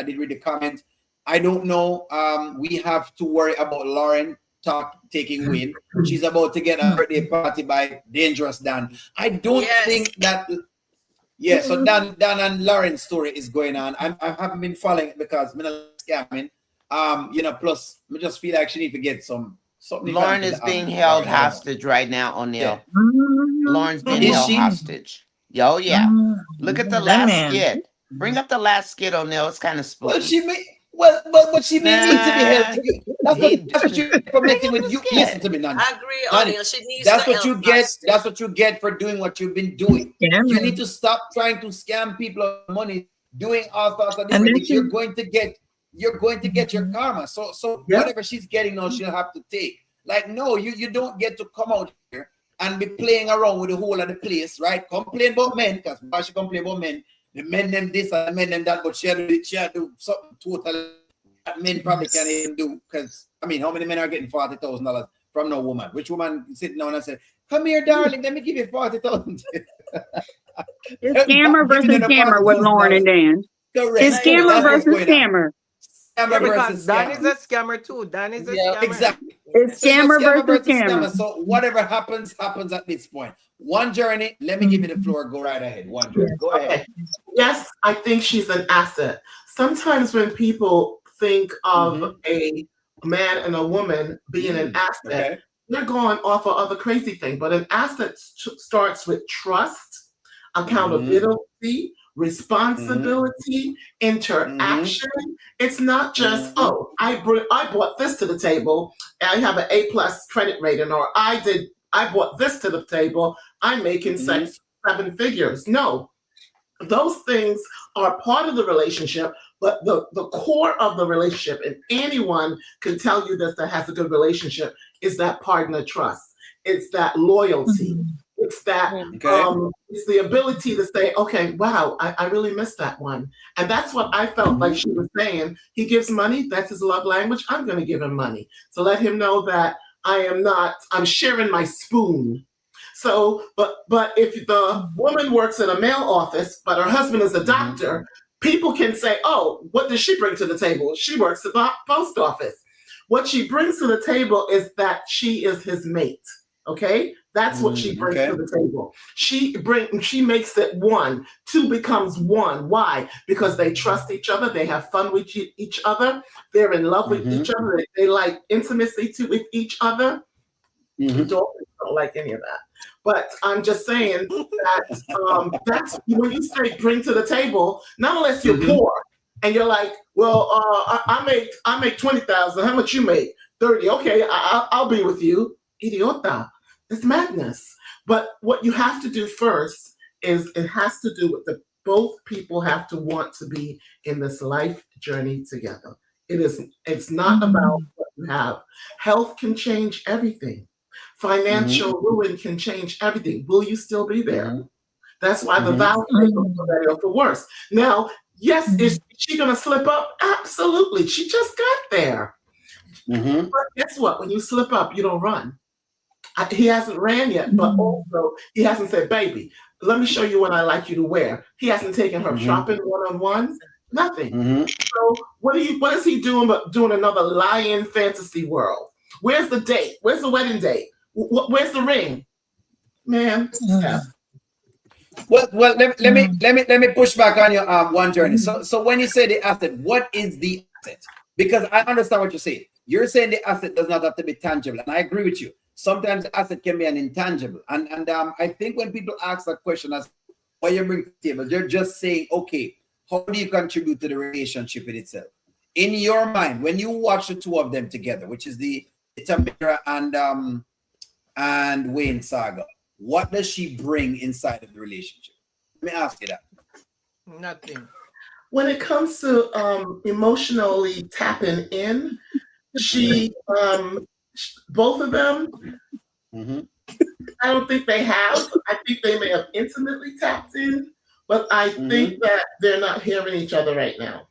I did read the comment. I don't know. We have to worry about Lauren taking win. She's about to get a birthday party by Dangerous Dan. I don't think that. Yeah, so Dan and Lauren's story is going on. I haven't been following it because I'm not scamming. Plus I just feel like she need to get something. Lauren is being held hostage right now, Oneil. Yeah. Lauren's being held hostage. Oh yeah. Look at the last skit. Bring up the last skit, Oneil. It's kind of spooky. But she may need to be held. That's what you commenting with you. Listen to me, Nani. I agree, Oneil. She needs that's what you get. That's what you get for doing what you've been doing. Yeah, you need to stop trying to scam people of money, doing all sorts of different things. You're going to get your karma. So whatever she's getting now, she'll have to take. Like, no, you don't get to come out here and be playing around with the whole of the place, right? Complain about men, because why she complain about men? The men them this and the men them that, but she had to do something totally that men probably can't even do. Because I mean, how many men are getting $40,000 from no woman? Which woman sitting down and said, "Come here, darling, let me give you 40,000." It's scammer versus scammer with Lauren and Dan. Correct. It's scammer versus scammer. Because Dan is a scammer too. Dan is a scammer. Exactly. It's scammer versus scammer. So whatever happens at this point. One journey. Let me give you the floor. Go right ahead. One journey. Go ahead. Yes, I think she's an asset. Sometimes when people think of a man and a woman being an asset, they're going off of other crazy things. But an asset starts with trust, accountability, responsibility, interaction. It's not just, oh, I brought this to the table and I have an A+ credit rating, or I brought this to the table, I'm making 7 figures. No, those things are part of the relationship, but the core of the relationship, and anyone can tell you this that has a good relationship, is that partner trust. It's that loyalty. It's that it's the ability to say, okay, wow, I really missed that one. And that's what I felt like she was saying. He gives money, that's his love language. I'm going to give him money. So let him know that I'm sharing my spoon. So, but if the woman works in a mail office, but her husband is a doctor, people can say, oh, what does she bring to the table? She works at the post office. What she brings to the table is that she is his mate. Okay, that's what she brings to the table. She makes it one. 2 becomes 1. Why? Because they trust each other. They have fun with each other. They're in love with each other. They like intimacy with each other. Don't like any of that. But I'm just saying that that's when you say bring to the table. Not unless you're poor and you're like, well, I make 20,000. How much you make? 30. Okay, I'll be with you. Idiota. It's madness. But what you have to do first is it has to do with both people have to want to be in this life journey together. It's not about what you have. Health can change everything. Financial ruin can change everything. Will you still be there? That's why the vow for better or for worse. Now, yes, is she going to slip up? Absolutely. She just got there. But guess what? When you slip up, you don't run. He hasn't ran yet, but also he hasn't said, baby, let me show you what I like you to wear. He hasn't taken her shopping one-on-one. Nothing. So what is he doing but doing another lying fantasy world? Where's the date? Where's the wedding date? Where's the ring? Man. Well, let me push back on your one journey. So when you say the asset, what is the asset? Because I understand what you're saying. You're saying the asset does not have to be tangible, and I agree with you. Sometimes the asset can be an intangible, and I think when people ask that question as what you bring to the table, they're just saying, okay, how do you contribute to the relationship in itself? In your mind, when you watch the 2 of them together, which is the Tamara and Wayne saga, what does she bring inside of the relationship? Let me ask you that. Nothing. When it comes to emotionally tapping in, she both of them, I don't think they have. I think they may have intimately tapped in, but I think that they're not hearing each other right now.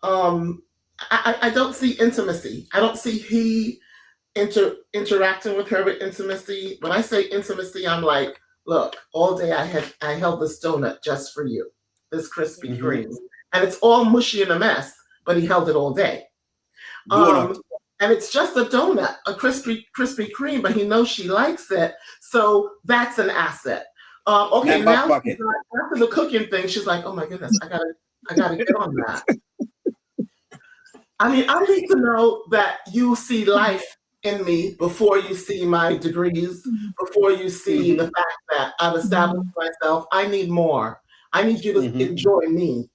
I don't see intimacy. I don't see he interacting with her with intimacy. When I say intimacy, I'm like, look, all day I held this donut just for you, this Krispy Kreme. and it's all mushy and a mess, but he held it all day. And it's just a donut, a Krispy Kreme, but he knows she likes it, so that's an asset. Okay, now after the cooking thing, she's like, "Oh my goodness, I gotta get on that." I mean, I need to know that you see life in me before you see my degrees, before you see the fact that I've established myself. I need more. I need you to enjoy me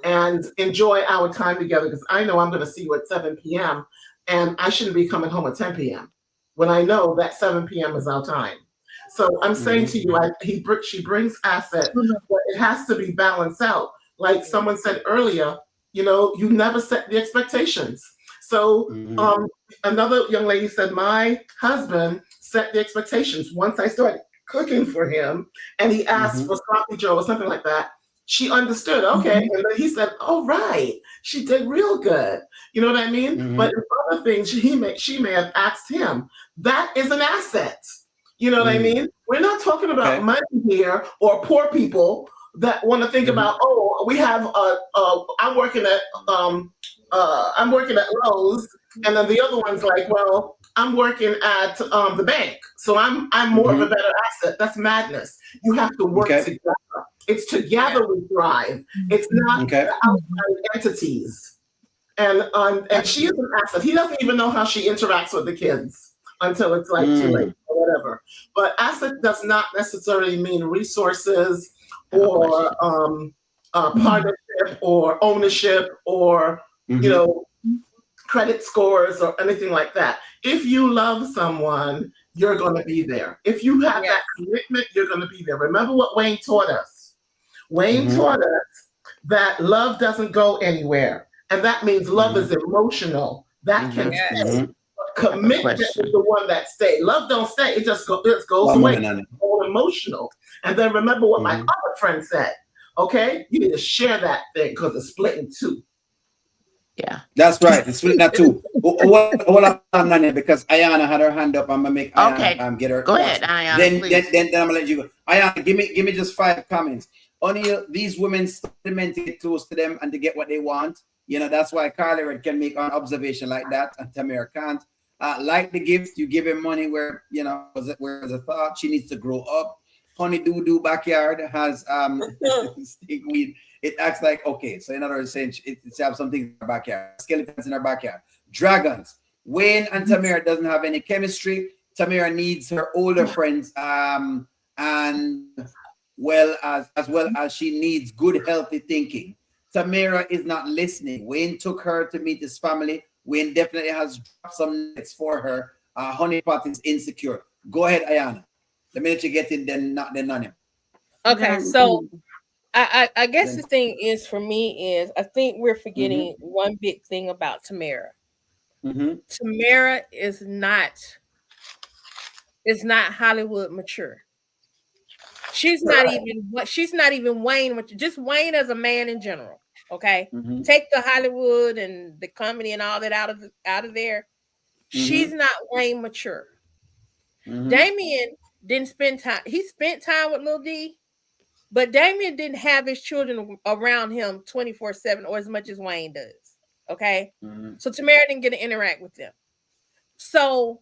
and enjoy our time together, because I know I'm going to see you at 7 p.m. and I shouldn't be coming home at 10 p.m. when I know that 7 p.m. is our time. So I'm saying to you, she brings asset, but it has to be balanced out. Like someone said earlier, you know, you never set the expectations. So another young lady said, my husband set the expectations. Once I started cooking for him and he asked for sloppy joe or something like that, she understood, okay. And then he said, oh, right, she did real good. You know what I mean? But in other things, she may have asked him. That is an asset. You know what I mean? We're not talking about money here or poor people that want to think about, oh, we have I'm working at Lowe's, and then the other one's like, well, I'm working at the bank, so I'm more of a better asset. That's madness. You have to work together. It's together we thrive. It's not outside entities. And she is an asset. He doesn't even know how she interacts with the kids until it's like too late or whatever. But asset does not necessarily mean resources or partnership or ownership or you know, credit scores or anything like that. If you love someone, you're going to be there. If you have that commitment, you're going to be there. Remember what Wayne taught us. Wayne taught us that love doesn't go anywhere, and that means love is emotional. That can stay. Commitment is the one that stays. Love don't stay. It just goes away. It's all emotional. And then remember what my other friend said. Okay, you need to share that thing because it's split in two. Yeah, that's right. It's split in two. Hold on, Nani, because Ayana had her hand up. I'm gonna make Ayana get her. Go ahead, Ayana. Then I'm gonna let you go. Ayana, give me just 5 comments. Oneil, these women meant to get close to them and to get what they want. You know, that's why Carly Red can make an observation like that, and Tamara can't. Like the gift, you give him money where, you know, where's a thought. She needs to grow up. Honey Doo Doo backyard has stick weed. It acts like, okay, so in other words, saying it's have something in her backyard, skeletons in her backyard, dragons. Wayne and Tamara doesn't have any chemistry. Tamara needs her older friends, and as well as she needs good, healthy thinking. Tamara is not listening. Wayne took her to meet his family. Wayne definitely has dropped some nets for her. Honeypot is insecure. Go ahead, Ayana. The minute you get in, then on him. Okay, so I guess the thing is for me is I think we're forgetting one big thing about Tamara. Tamara is not Hollywood mature. She's not even Wayne, just Wayne as a man in general. Okay, take the Hollywood and the comedy and all that out of there. She's not Wayne mature. Damien didn't spend time. He spent time with Lil D, but Damien didn't have his children around him 24/7 or as much as Wayne does. Okay, so Tamara didn't get to interact with them. So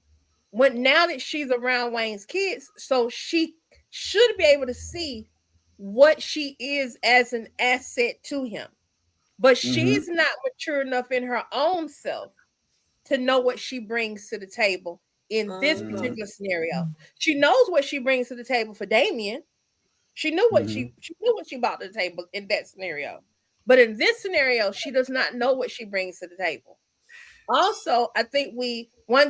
now that she's around Wayne's kids, so she should be able to see what she is as an asset to him. But she's not mature enough in her own self to know what she brings to the table in this particular scenario. She knows what she brings to the table for Damien. She knew what she brought to the table in that scenario. But in this scenario, she does not know what she brings to the table. Also, I think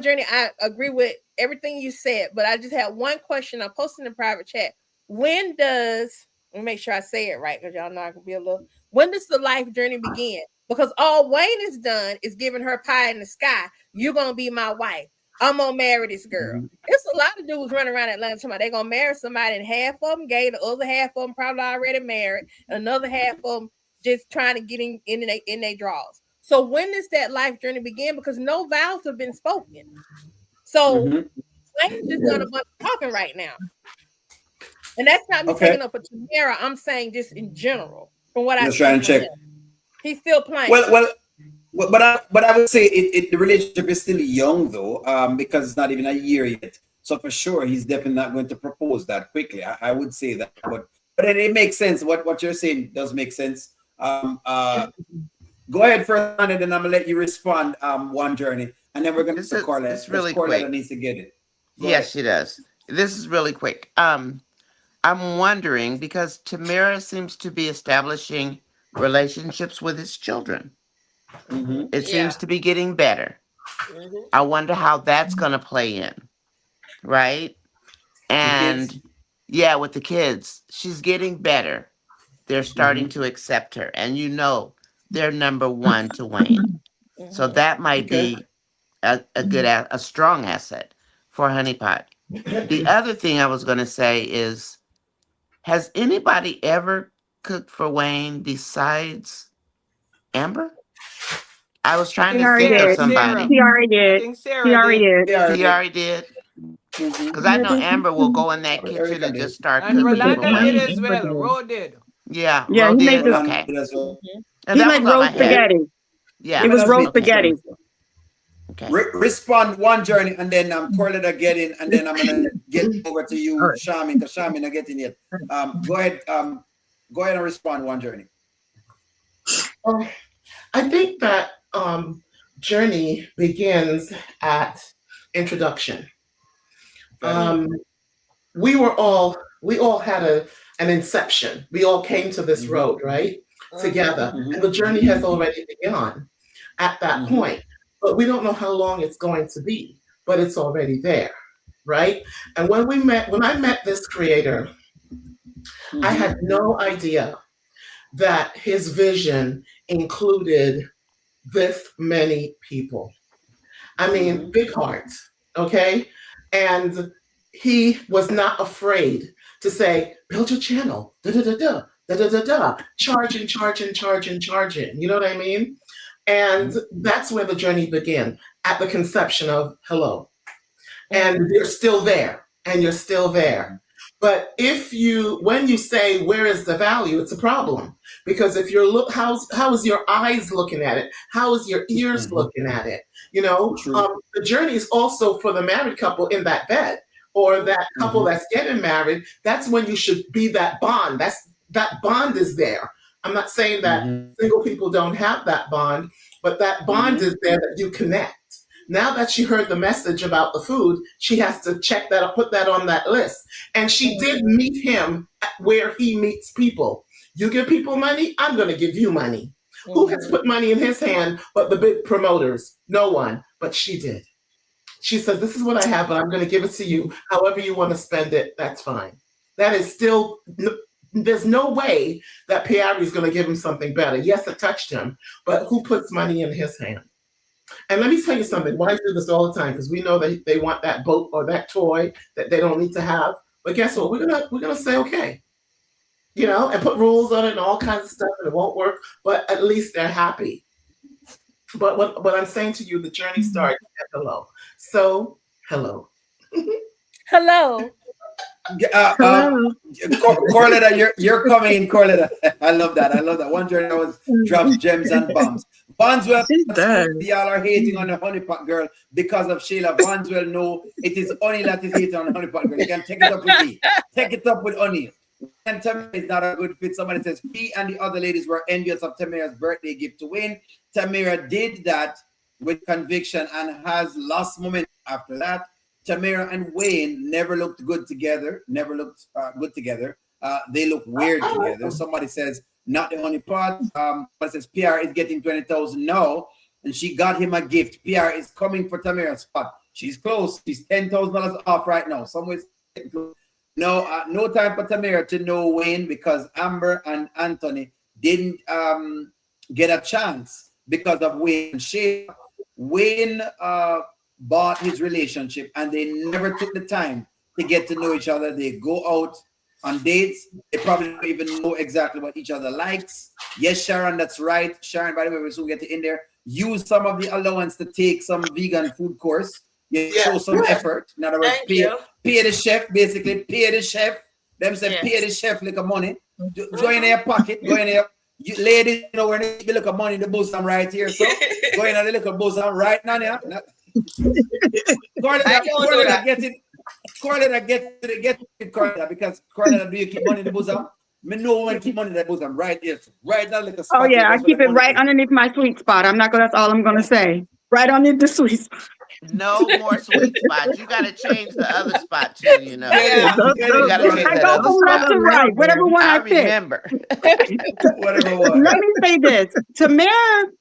Journey, I agree with everything you said, but I just had one question. I posted in the private chat. Let me make sure I say it right, because y'all know I can be a little. When does the life journey begin? Because all Wayne has done is giving her pie in the sky. You're gonna be my wife. I'm gonna marry this girl. It's a lot of dudes running around Atlanta talking about they're gonna marry somebody, and half of them gay, the other half of them probably already married, another half of them just trying to get in their drawers. So when does that life journey begin? Because no vows have been spoken. So Wayne's just done a bunch of talking right now. And that's not me taking up for Tamara. I'm saying just in general, from what I'm trying to check. He's still playing. Well, but I would say the relationship is still young though, because it's not even a year yet. So for sure, he's definitely not going to propose that quickly. I would say that, but it makes sense. What you're saying does make sense. Go ahead first, and then I'm gonna let you respond. One journey, and then we're gonna Corletta. It's really Corletta quick. needs to get it. Yes, she does. This is really quick. I'm wondering because Tamara seems to be establishing relationships with his children. It seems to be getting better. I wonder how that's going to play in, right? And yeah, with the kids, she's getting better. They're starting to accept her, and they're number one to Wayne. So that might be a strong asset for Honeypot. The other thing I was going to say is, has anybody ever cooked for Wayne besides Amber? I was trying to think of somebody. He already did. I think He already did. He already did. Because I know Amber will go in that kitchen and just start And cooking for Rolanda did Wayne. as well. Ro did. Yeah, Yeah, Ro he made did. this. Okay. He made roast spaghetti. Yeah. It was roast spaghetti. Okay. Respond one journey, and then Corletta get in, and then I'm gonna get over to you, Shamin, because Shamin not getting yet. Go ahead and respond one journey. I think that journey begins at introduction. We all had an inception. We all came to this road, right? Together. And the journey has already begun at that point. But we don't know how long it's going to be, but it's already there, right? And when I met this creator, I had no idea that his vision included this many people. I mean, big heart, okay? And he was not afraid to say, build your channel, charge and charge and charge and charge it. You know what I mean? And that's where the journey began, at the conception of hello. And you're still there, and you're still there. But when you say, where is the value, it's a problem. Because if how is your eyes looking at it? How is your ears looking at it? The journey is also for the married couple in that bed, or that couple that's getting married. That's when you should be that bond. That bond is there. I'm not saying that single people don't have that bond, but that bond is there that you connect. Now that she heard the message about the food, she has to check that or put that on that list. And she did meet him where he meets people. You give people money, I'm going to give you money. Who has put money in his hand but the big promoters? No one, but she did. She says, this is what I have, but I'm going to give it to you. However you want to spend it, that's fine. That is still... There's no way that Pierre is going to give him something better. Yes, it touched him, but who puts money in his hand? And let me tell you something. Wives do this all the time because we know that they want that boat or that toy that they don't need to have. But guess what? We're gonna say okay, and put rules on it and all kinds of stuff, and it won't work. But at least they're happy. But what I'm saying to you, the journey starts at hello. So hello. Hello. Corletta, you're coming in, Corletta. I love that. One journey always drops gems and bombs. Bondswell, y'all are hating on the honeypot girl because of Shayla. Bondswell, no, it is Oneil that is hating on the honeypot girl. You can take it up with me. Take it up with Oneil. And Tamara is not a good fit. Somebody says he and the other ladies were envious of Tamara's birthday gift to Wayne. Tamara did that with conviction and has lost momentum after that. Tamara and Wayne never looked good together. They look weird together. Somebody says, not the honey pot. Somebody says, PR is getting 20,000 now. And she got him a gift. PR is coming for Tamara's spot. She's close. She's $10,000 off right now. Somewhere. No time for Tamara to know Wayne because Amber and Anthony didn't get a chance because of Wayne and Shayla. Wayne bought his relationship and they never took the time to get to know each other. They go out on dates. They probably don't even know exactly what each other likes. Yes, Sharon, that's right. Sharon, by the way, we'll soon get in there. Use some of the allowance to take some vegan food course. Show some effort. In other words, pay the chef, basically. Pay the chef. Them say pay the chef like a money. Go in their pocket. Go in there. You ladies, you know, when you look at money in the bosom right here, so go in and look at bosom right now. Corletta, get it. Corletta, get it, Corletta, because Corletta, do you keep money in the bosom? Me know when keep money in the bosom right here, right now, like a spot. Oh yeah, I keep it right underneath my sweet spot. I'm not gonna. That's all I'm gonna say. Right underneath the sweet spot. No more sweet spots. You got to change the other spot too. You know. Yeah. You got to change I that go other from left spot. to right, whatever one I pick. remember. Whatever one. Let me say this, Tamara.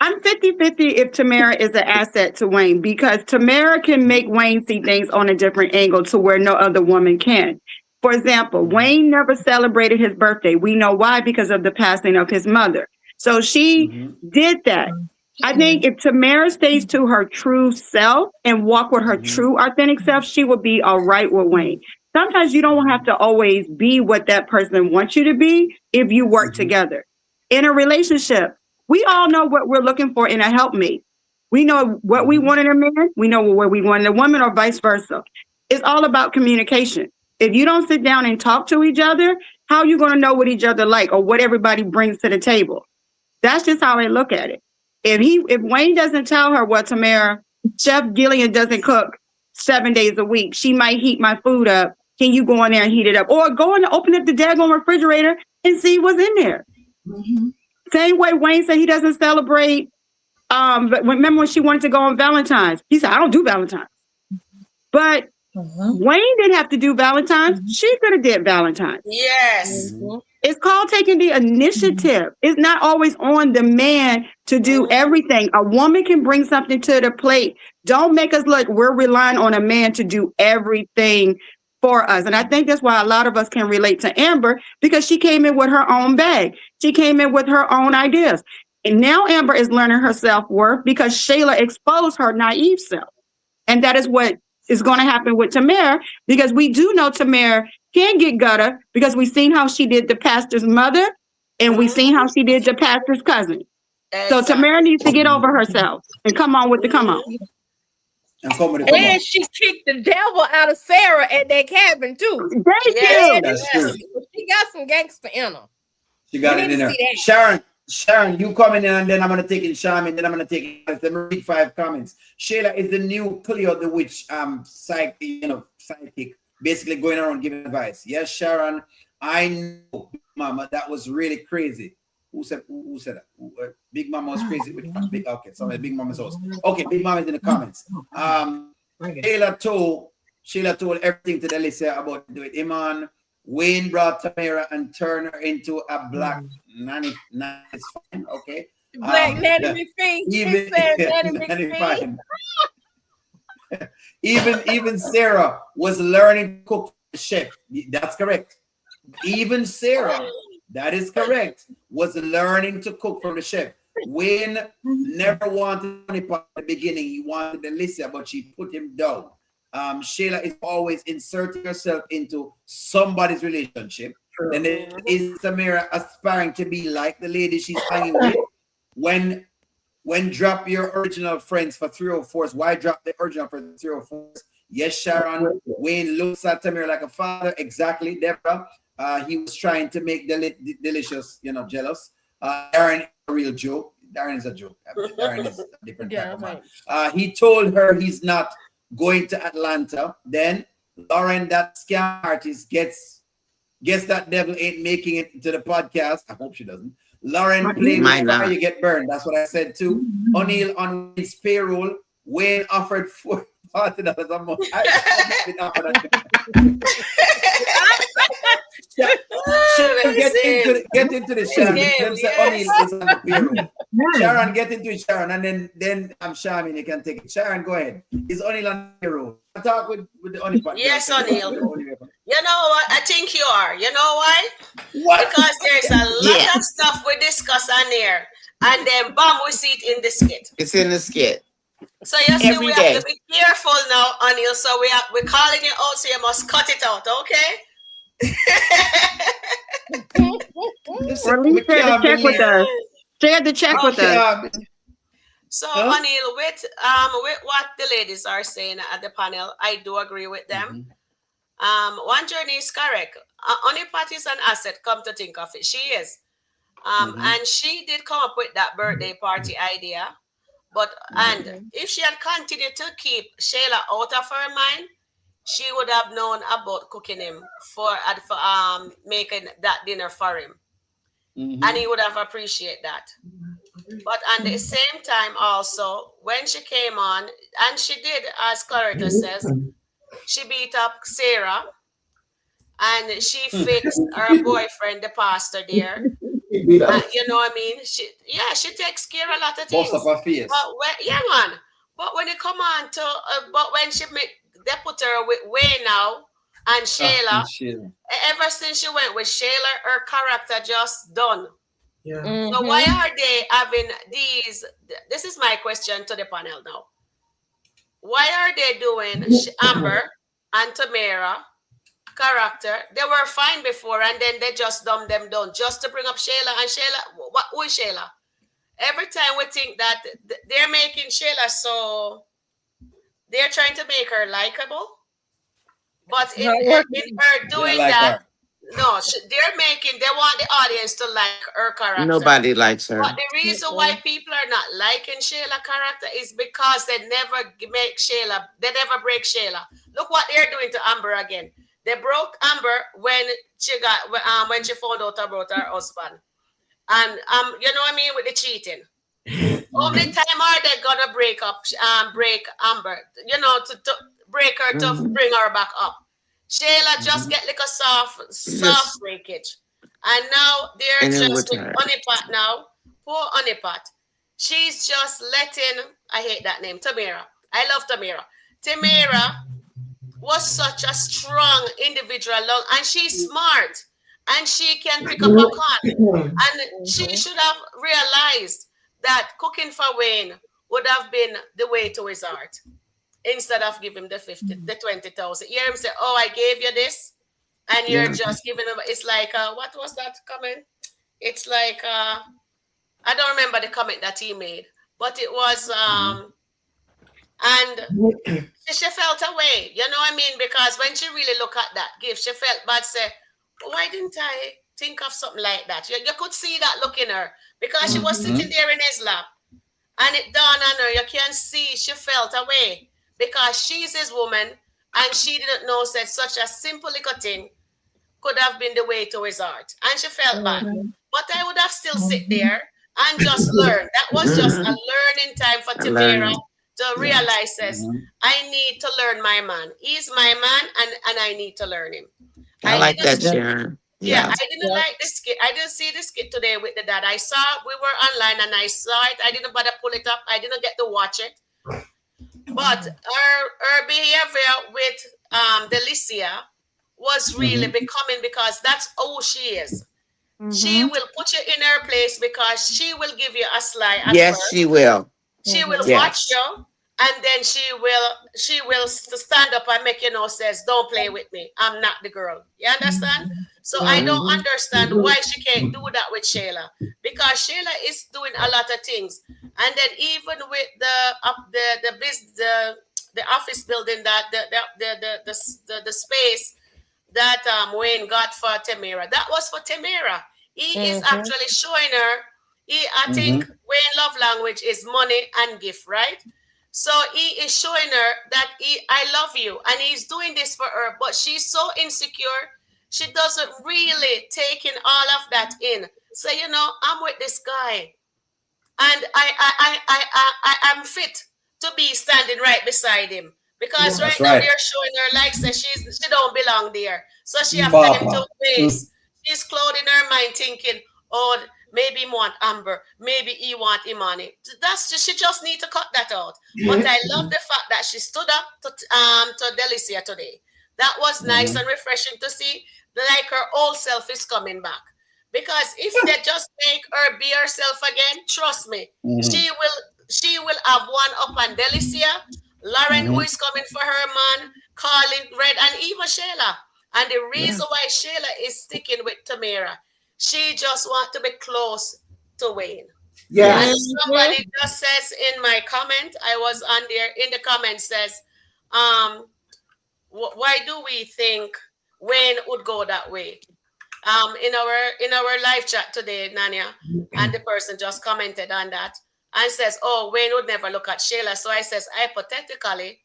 I'm 50-50 if Tamara is an asset to Wayne, because Tamara can make Wayne see things on a different angle to where no other woman can. For example, Wayne never celebrated his birthday. We know why, because of the passing of his mother. So she did that. I think if Tamara stays to her true self and walk with her true authentic self, she will be all right with Wayne. Sometimes you don't have to always be what that person wants you to be if you work together. In a relationship, we all know what we're looking for in a helpmate. We know what we want in a man. We know what we want in a woman, or vice versa. It's all about communication. If you don't sit down and talk to each other, how are you going to know what each other like or what everybody brings to the table? That's just how I look at it. If Wayne doesn't tell her, well, Tamara, Chef Gillian doesn't cook 7 days a week, she might heat my food up. Can you go in there and heat it up? Or go in and open up the daggone refrigerator and see what's in there. Same way Wayne said he doesn't celebrate. But remember when she wanted to go on Valentine's? He said, I don't do Valentine's. But Wayne didn't have to do Valentine's. She could have did Valentine's. Yes. It's called taking the initiative. It's not always on the man to do everything. A woman can bring something to the plate. Don't make us look we're relying on a man to do everything for us. And I think that's why a lot of us can relate to Amber, because she came in with her own bag. She came in with her own ideas. And now Amber is learning her self-worth because Shayla exposed her naive self. And that is what is going to happen with Tamara, because we do know Tamara can get gutter, because we've seen how she did the pastor's mother and we've seen how she did the pastor's cousin. So Tamara needs to get over herself and come on with the come on. And she kicked the devil out of Sarah at that cabin too. That's true. She got some gangster in her. She got it in there. Sharon, you coming in, and then I'm gonna take in Shaman, then I'm gonna take in. Let me read 5 comments. Shayla is the new Cleo the witch sidekick, basically going around giving advice. Yes, Sharon, I know, Mama, that was really crazy. Who said that? Big Mama was crazy with big. Okay, sorry, Big Mama's house. Okay, Big Mama's in the comments. Shayla told everything to Delicia about do it. Iman, Wayne brought Tamara and turned her into a black nanny. It's fine, okay. Black nanny McPhee. Even Sarah was learning to cook for the chef. That's correct. Even Sarah, that is correct, was learning to cook for the chef. Wayne never wanted money at the beginning. He wanted Alicia, but she put him down. Shayla is always inserting herself into somebody's relationship. And then is Tamara aspiring to be like the lady she's hanging with? When drop your original friends for 304s, why drop the original for 304s? Yes, Sharon. Wayne looks at Tamara like a father. Exactly, Deborah. He was trying to make Delicious, jealous. Darren, a real joke. Darren is a joke. Darren is a different type of man. He told her he's not going to Atlanta. Then Lauren, that scam artist, gets that devil ain't making it to the podcast. I hope she doesn't. Lauren, play with fire, you get burned. That's what I said too. Oneil on Wayne's payroll. Wayne offered $40 a month. Get into the Sharon. Them say Oneil is on the payroll. Sharon, get into it, Sharon, and then I'm Sharon. You can take it. Sharon, go ahead. Is Oneil on the payroll? I'll talk with the Oneil. Yes, Oneil. You know what? I think you are. You know why? What? Because there's a lot of stuff we discuss on there, and then bam, we see it in the skit. It's in the skit. So you see, we have to be careful now, Oneil. So we're calling you out, so you must cut it out, okay? Or at least she had to check with us. She had to check with us. So, Oneil, with what the ladies are saying at the panel, I do agree with them. One journey is correct. Only part is an asset, come to think of it. She is. And she did come up with that birthday party idea. But and if she had continued to keep Shayla out of her mind, she would have known about cooking him for making that dinner for him, and he would have appreciated that. But at the same time, also when she came on, and she did, as Clarita says, she beat up Sarah, and she fixed her boyfriend, the pastor there. You know what I mean? She takes care of a lot of things. Most of her face. But man. But when it come on to, but when they put her with Wayne now and Shayla, ever since she went with Shayla, her character just done. Yeah. So why are they having these? This is my question to the panel now. Why are they doing Amber and Tamara character? They were fine before, and then they just dumb them down just to bring up Shayla. And Shayla, who is Shayla? Every time we think that they're making Shayla, so they're trying to make her likable, but in her doing that, no, they want the audience to like her character. Nobody likes her. But the reason why people are not liking Shayla character is because they never make Shayla, they never break Shayla. Look what they're doing to Amber again. They broke Amber when she found out about her husband. And you know what I mean, with the cheating. How many time are they gonna break Amber? You know, to break her to bring her back up. Shayla just get like a soft breakage. And now they're just with Honeypot now. Poor Honeypot. She's just letting, I hate that name, Tamara. I love Tamara. Tamara was such a strong individual, and she's smart, and she can pick up a con. And she should have realized that cooking for Wayne would have been the way to his heart, instead of giving him the 20,000. You hear him say, "Oh, I gave you this," and you're just giving him. It's like, what was that comment? It's like, I don't remember the comment that he made, but it was, and she felt away. You know what I mean? Because when she really looked at that gift, she felt bad. Say, why didn't I think of something like that? You could see that look in her, because she was sitting there in his lap, and it dawned on her. You can see she felt away, because she's his woman, and she didn't know that such a simple little thing could have been the way to his heart, and she felt bad. But I would have still sit there and just learn. That was just a learning time for Tamara to realize this. I need to learn my man. He's my man, and I need to learn him. I like that, Sharon. Yeah, I didn't like this skit. I didn't see the skit today with the dad. I saw we were online, and I saw it. I didn't bother pull it up. I didn't get to watch it. But her behavior with Delicia was really becoming, because that's who she is. She will put you in her place, because she will give you a sly at first. She will. She will watch you, and then she will stand up and make you know, says, "Don't play with me. I'm not the girl." You understand? So I don't understand why she can't do that with Shayla, because Shayla is doing a lot of things. And then even with the office building, that the space that Wayne got for Tamara, that was for Tamara. He is actually showing her. I think Wayne love language is money and gift, right? So he is showing her that I love you, and he's doing this for her, but she's so insecure. She doesn't really take in all of that in. So, you know, I'm with this guy, and I'm fit to be standing right beside him, because now they're showing her like say she don't belong there. So she have time to waste. She's clouding her mind, thinking, oh, maybe he want Amber, maybe he want Imani. She just need to cut that out. But I love the fact that she stood up to Delicia today. That was nice and refreshing to see. Like her old self is coming back. Because if they just make her be herself again, trust me, she will have one up on Delicia, Lauren, who is coming for her man, Carlin, Red, and even Shayla. And the reason why Shayla is sticking with Tamara, she just wants to be close to Wayne. Yeah. And somebody just says in my comment, I was on there, in the comment says, why do we think Wayne would go that way? in our live chat today, Nanya, and the person just commented on that and says, "Oh, Wayne would never look at Shayla." So I says, hypothetically,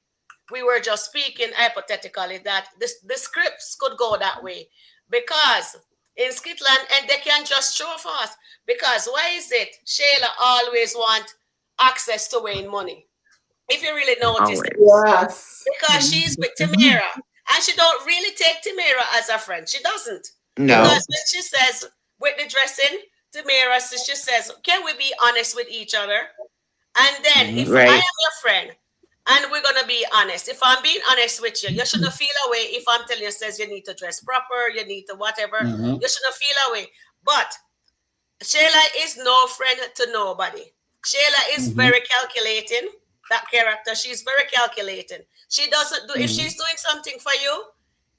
we were just speaking hypothetically that the scripts could go that way because in Scotland, and they can just show for us because why is it Shayla always want access to Wayne money? If you really notice it, yes, because she's with Tamara, and she don't really take Tamara as a friend. She doesn't. No. Because when she says with the dressing, Tamara, she says, "Can we be honest with each other?" And then if I am your friend, and we're gonna be honest, if I'm being honest with you, you shouldn't feel away if I'm telling you says you need to dress proper, you need to whatever. You shouldn't feel away. But Shayla is no friend to nobody. Shayla is very calculating. That character, she's very calculating. She doesn't do if she's doing something for you,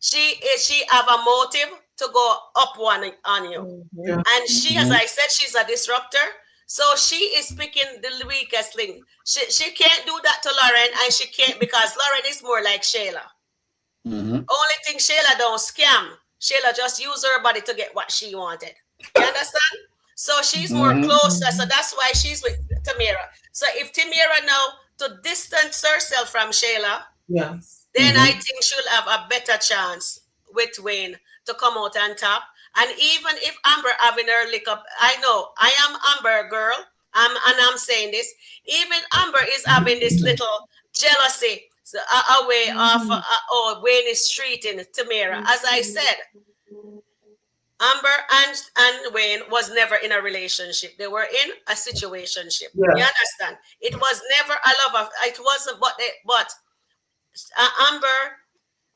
she have a motive to go up one on you. And she, as I said, she's a disruptor. So she is picking the weakest link. She can't do that to Lauren, and she can't because Lauren is more like Shayla. Only thing Shayla don't scam. Shayla just use her body to get what she wanted. You understand? So she's more closer. So that's why she's with Tamara. So if Tamara now to distance herself from Shayla, then I think she'll have a better chance with Wayne to come out on top. And even if Amber having her lick up, I know I am Amber girl, and I'm saying this. Even Amber is having this little jealousy away of Wayne is treating Tamara. As I said, Amber and Wayne was never in a relationship. They were in a situationship. You understand? It was never a love. It wasn't, but Amber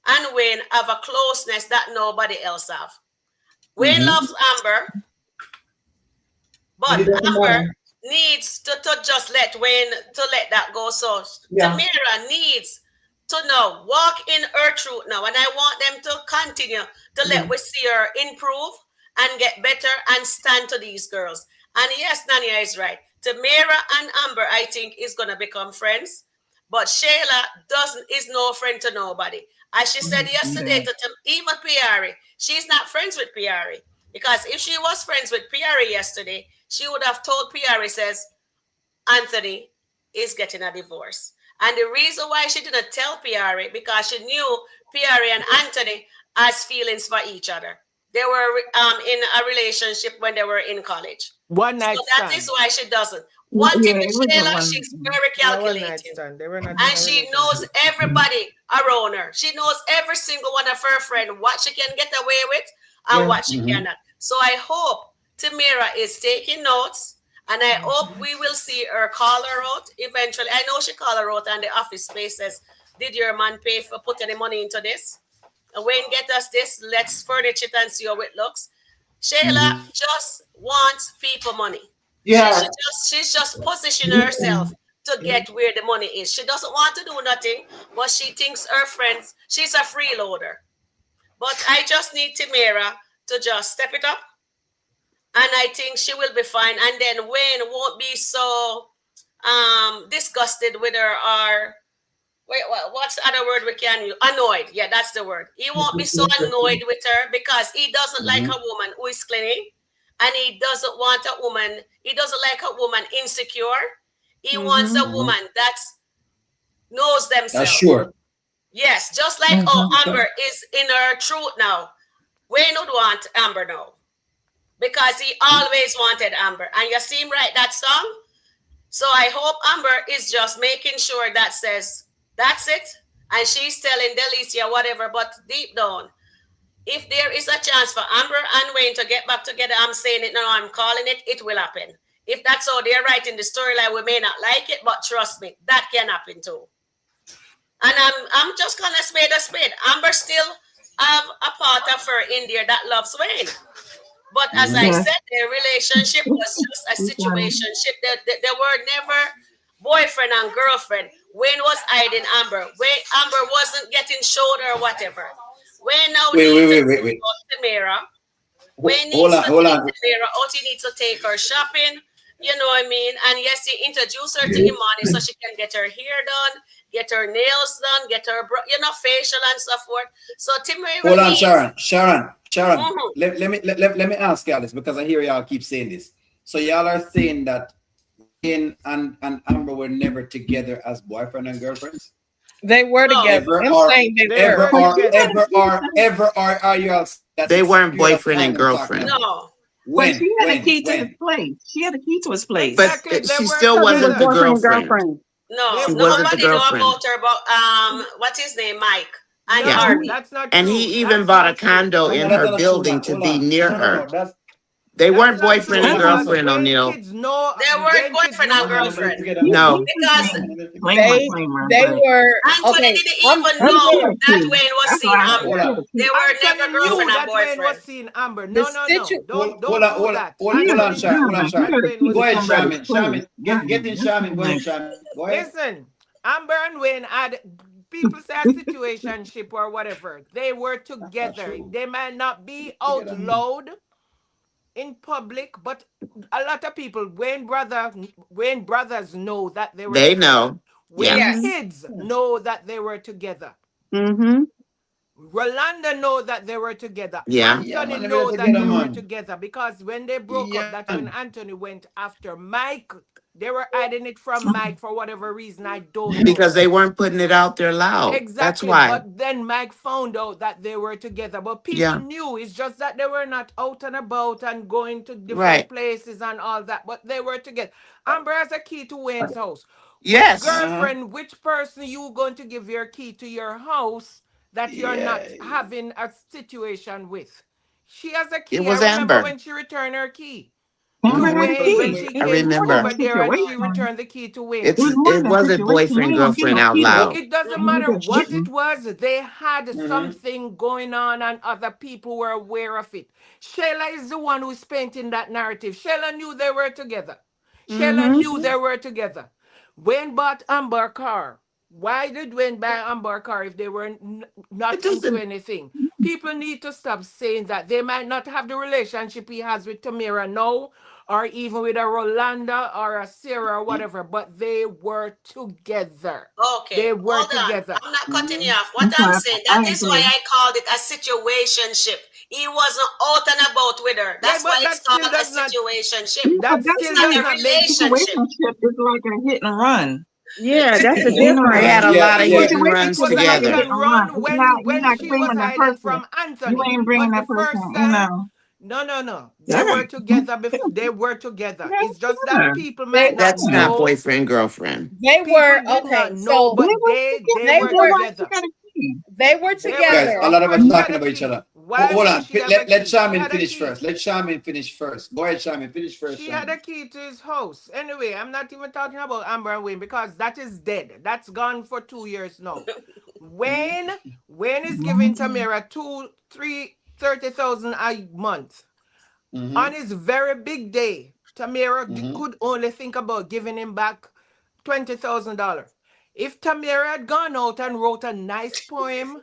and Wayne have a closeness that nobody else have. Wayne loves Amber, but Amber needs to just let Wayne to let that go. So Tamara needs to now walk in her truth now, and I want them to continue to let we see her improve and get better and stand to these girls. And yes, Nania is right. Tamara and Amber, I think, is gonna become friends, but Shayla is no friend to nobody. As she said yesterday to even Piari, she's not friends with Piari. Because if she was friends with Piari yesterday, she would have told Piari, says, Anthony is getting a divorce. And the reason why she didn't tell Piari, because she knew Piari and Anthony has feelings for each other. They were in a relationship when they were in college. One night stand. That is why she doesn't. One thing with Shayla, she's very calculating. And she knows everybody around her. She knows every single one of her friends, what she can get away with and what she cannot. So I hope Tamara is taking notes, and I hope we will see her call her out eventually. I know she called her out on the office space, says, "Did your man pay for put any money into this? And Wayne, get us this. Let's furnish it and see how it looks." Shayla just wants people money. Yeah, she's just positioning herself to get where the money is. She doesn't want to do nothing, but she thinks her friends, she's a freeloader. But I just need Tamara to just step it up, and I think she will be fine. And then Wayne won't be so disgusted with her, or what's the other word we can use? Annoyed. Yeah, that's the word. He won't be so annoyed with her because he doesn't like a woman who is clingy. And he doesn't want a woman, he doesn't like a woman insecure. He wants a woman that knows themselves. That's sure. Yes, just like Amber is in her truth now. Wayne would want Amber now, because he always wanted Amber. And you see him write that song? So I hope Amber is just making sure that says, that's it. And she's telling Delicia whatever, but deep down, if there is a chance for Amber and Wayne to get back together, I'm saying it now, I'm calling it, it will happen. If that's how they're writing the storyline, we may not like it, but trust me, that can happen too. And I'm just gonna spade a spade. Amber still have a part of her in there that loves Wayne. But as I said, their relationship was just a situationship. They were never boyfriend and girlfriend. Wayne was hiding Amber. Amber wasn't getting showed or whatever. Wayne now wait. Tamara. Wayne needs to take Tamara out. He needs to take her shopping. You know what I mean? And yes, he introduced her to Imani so she can get her hair done, get her nails done, get her, facial and so forth. So Tamara. Hold on, Sharon. Sharon, let me ask y'all this because I hear y'all keep saying this. So y'all are saying that Wayne and Amber were never together as boyfriend and girlfriends? They were together. I'm saying they were. Are y'all that they weren't boyfriend and girlfriend? No. When? She had a key to his place. She had a key to his place. Exactly. But she still wasn't the girlfriend. No, she wasn't the nobody know girlfriend. about her. But what's his name? Mike and No, Harvey. that's not and true. he even That's bought a not true. condo in her building to be near her. They That's weren't not boyfriend true, and because girlfriend, when Oneil. kids know, They weren't boyfriend and girlfriend. No. Because they were. Anthony Okay, didn't even know that Wayne was seeing Amber. They were never Anthony knew girlfriend and that Wayne was boyfriend. seeing Amber. No. Don't do that. Hold on, Sharon. Go ahead, Shaman. Shaman. Get in, Shaman. Go ahead, Shaman. Go ahead. Listen, Amber and Wayne had, people say a situationship or whatever. They were together. They might not be out loud in public, but a lot of people, Wayne brothers know that they were They together. know. Wayne Yeah. kids know that they were together. Mm-hmm. Rolanda know that they were together. Yeah. Anthony know that they were together, because when they broke up, that's when Anthony went after Mike. They were hiding it from Mike for whatever reason. I don't know. Because they weren't putting it out there loud. That's Exactly. why. But then Mike found out that they were together. But people knew. It's just that they were not out and about and going to different places and all that. But they were together. Amber has a key to Wayne's house. Yes. Which girlfriend, which person you going to give your key to your house that you're not having a situation with? She has a key. It was I remember Amber. when she returned her key. Amber had a key. When she I came remember. over there and she returned the key to Wayne. It wasn't boyfriend, girlfriend out loud. It doesn't matter what it was. They had something going on and other people were aware of it. Shayla is the one who's painting that narrative. Shayla knew they were together. Shayla knew they were together. Wayne bought Amber car. Why did Wayne buy Amber car if they were not into anything? People need to stop saying that. They might not have the relationship he has with Tamara now, or even with a Rolanda or a Sarah or whatever, but they were together. Okay, they were hold together. On. I'm not cutting you off. What I'm saying, that is why I called it a situationship. He wasn't out and about with her. That's why it's called a situationship. That still not does a not relationship. It's like a hit and run. Yeah, that's the difference. They had a lot of hit and runs It was a hit together. and run when she was hiding from Anthony. You ain't bringing But that the first person, time, no. They were together. They were together. It's just that people might not That's know. not boyfriend, girlfriend. They were People did not know, but they were together. They were together. Guys, a lot of us talking about each other. Why Hold on. would she have Let a key? Charmin finish first. Let Charmin finish first. Go ahead, Charmin. Finish first. She had a key to his house. Anyway, I'm not even talking about Amber and Wayne because that is dead. That's gone for 2 years now. Wayne is giving Tamara 30,000 a month. On his very big day, Tamara could only think about giving him back $20,000. If Tamara had gone out and wrote a nice poem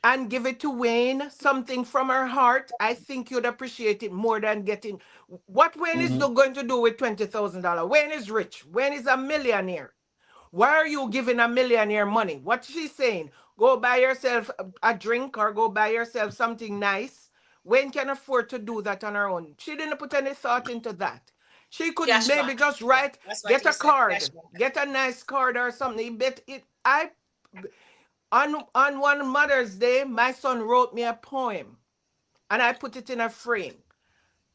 and give it to Wayne, something from her heart, I think you'd appreciate it more than getting. What Wayne is not going to do with $20,000? Wayne is rich. Wayne is a millionaire. Why are you giving a millionaire money? What she's saying, go buy yourself a drink or go buy yourself something nice. Wayne can afford to do that on her own. She didn't put any thought into that. She could maybe just write, get a card, get a nice card or something. On one Mother's Day, my son wrote me a poem and I put it in a frame.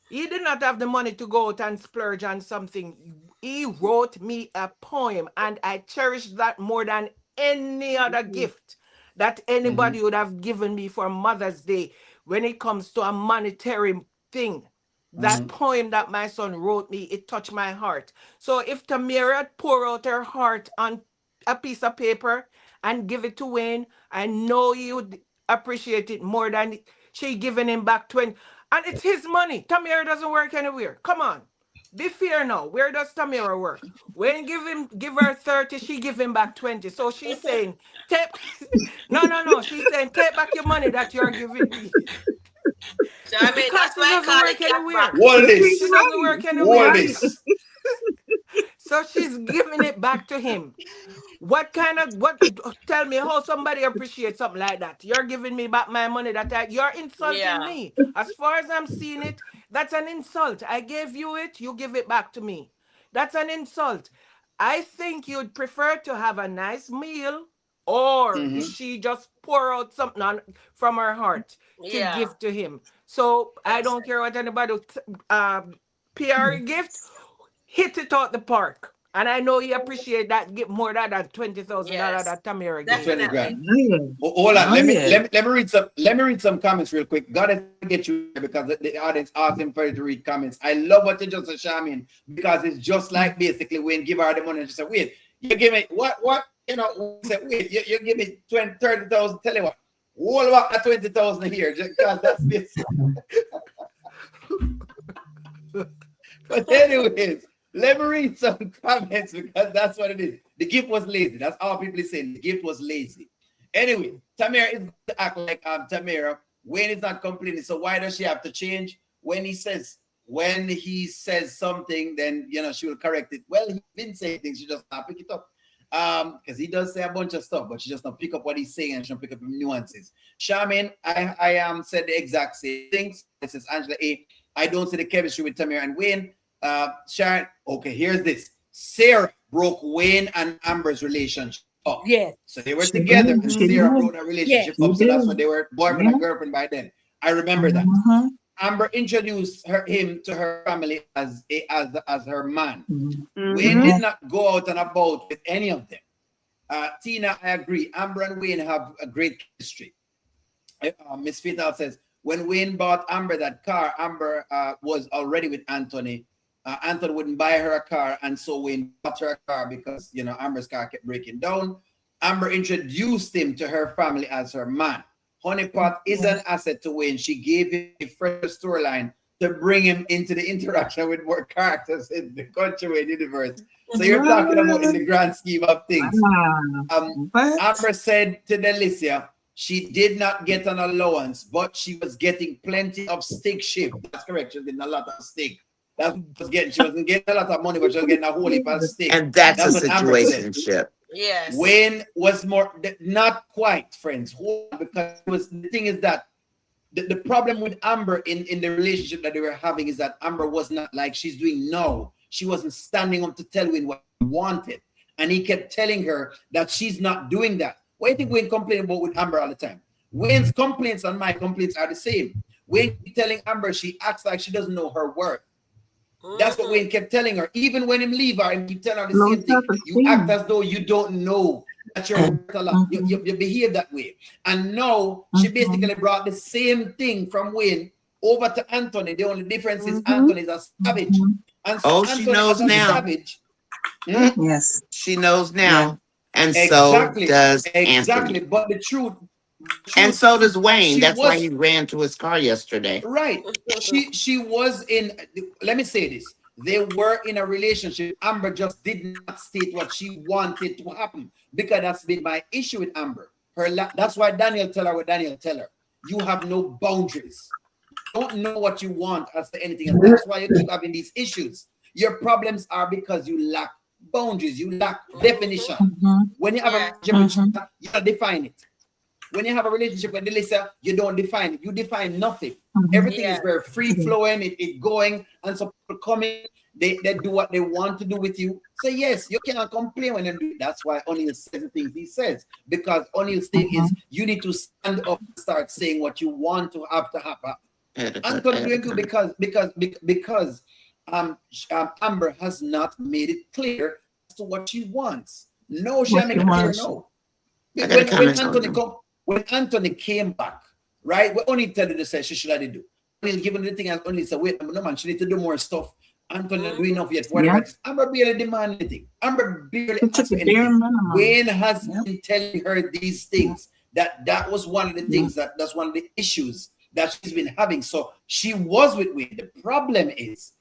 He did not have the money to go out and splurge on something. He wrote me a poem and I cherish that more than any other gift that anybody would have given me for Mother's Day when it comes to a monetary thing. That poem that my son wrote me, it touched my heart. So if Tamara pour out her heart on a piece of paper and give it to Wayne, I know you would appreciate it more than she giving him back 20. And it's his money. Tamara doesn't work anywhere. Come on. Be fair now. Where does Tamara work? Wayne give her 30, she give him back 20. So she's saying, no. She's saying, take back your money that you're giving me. So, I mean, because that's why I call it anywhere. What is? She doesn't work anywhere. What is? So she's giving it back to him. What tell me how somebody appreciates something like that? You're giving me back my money you're insulting me. As far as I'm seeing it, that's an insult. I gave you it, you give it back to me. That's an insult. I think you'd prefer to have a nice meal, or she just pour out something from her heart to give to him. So I don't care what anybody PR gift, hit it out the park. And I know you appreciate that, get more than $20,000 that Tamara gave. 20 grand. Hold on, let me read some comments real quick. Gotta get you because the audience asked him for you to read comments. I love what you just said, Shamin, because it's just like basically when give her the money and she said, wait, you give me what? You know, said, wait, you give me 20, 30,000. Tell you what, all about that 20,000 here, just because that's this. But anyways, let me read some comments because that's what it is. The gift was lazy. That's all people are saying. The gift was lazy. Anyway, Tamara is going to act like Tamara. Wayne is not complaining. So why does she have to change? When he says something, then she will correct it. Well, he didn't say things. She just not pick it up. Because he does say a bunch of stuff, but she just not pick up what he's saying and she don't pick up the nuances. Charmaine, I said the exact same things. This is Angela A. I don't see the chemistry with Tamara and Wayne. Sharon, okay, here's this. Sarah broke Wayne and Amber's relationship up. Yes. So they were together and Sarah broke that relationship up. So that's why they were boyfriend and girlfriend by then. I remember that. Amber introduced him to her family as her man. Wayne did not go out and about with any of them. Tina, I agree. Amber and Wayne have a great chemistry. Miss Fital says, when Wayne bought Amber that car, Amber was already with Anthony. Anthony wouldn't buy her a car, and so Wayne bought her a car because Amber's car kept breaking down. Amber introduced him to her family as her man. Honeypot is an asset to Wayne. She gave him a fresh storyline to bring him into the interaction with more characters in the Kountry Wayne universe. So you're talking about in the grand scheme of things. Amber said to Delicia, she did not get an allowance, but she was getting plenty of steak shift. That's correct. She was getting a lot of steak. She wasn't getting a lot of money, but she was getting a whole heap of steak. And that's a situationship. Yes. Wayne was more, not quite, friends. Because the thing is that the problem with Amber in the relationship that they were having is that Amber was not like she's doing now. She wasn't standing up to tell Wayne what he wanted. And he kept telling her that she's not doing that. What do you think Wayne complained about with Amber all the time? Wayne's complaints and my complaints are the same. Wayne telling Amber she acts like she doesn't know her worth. That's what Wayne kept telling her. Even when him leave her and keep telling her the same thing. You act as though you don't know that you're worth a lot. You behave that way. And now she basically brought the same thing from Wayne over to Anthony. The only difference is Anthony's a savage. And so she knows now. Savage, Yes. She knows now. And exactly. So does exactly. Anthony. But the truth, and so does Wayne. That's why he ran to his car yesterday. Right. She was in, let me say this. They were in a relationship. Amber just did not state what she wanted to happen, because that's been my issue with Amber. That's why Daniel tell her what Daniel tell her. You have no boundaries. You don't know what you want as to anything else. That's why you keep having these issues. Your problems are because you lack boundaries. You lack definition. When you have a relationship, you don't define it. When you have a relationship with Delisa, you don't define it. You define nothing. Everything is very free flowing, it going, and so people come in, they do what they want to do with you. So yes, you cannot complain when they do it. That's why Oneil says the things he says. Because Oneil's thing is you need to stand up and start saying what you want to have to happen. And continue because Amber has not made it clear as to what she wants. No, she hasn't made it clear. No. When Anthony came back, right? What only tell you to say she should have do. Only given the thing and only say, wait, no man, she need to do more stuff. Anthony not doing enough yet. Whatever. Amber barely demand anything. Amber barely asked for anything. Wayne has been telling her these things. That was one of the things that's one of the issues that she's been having. So she was with Wayne. The problem is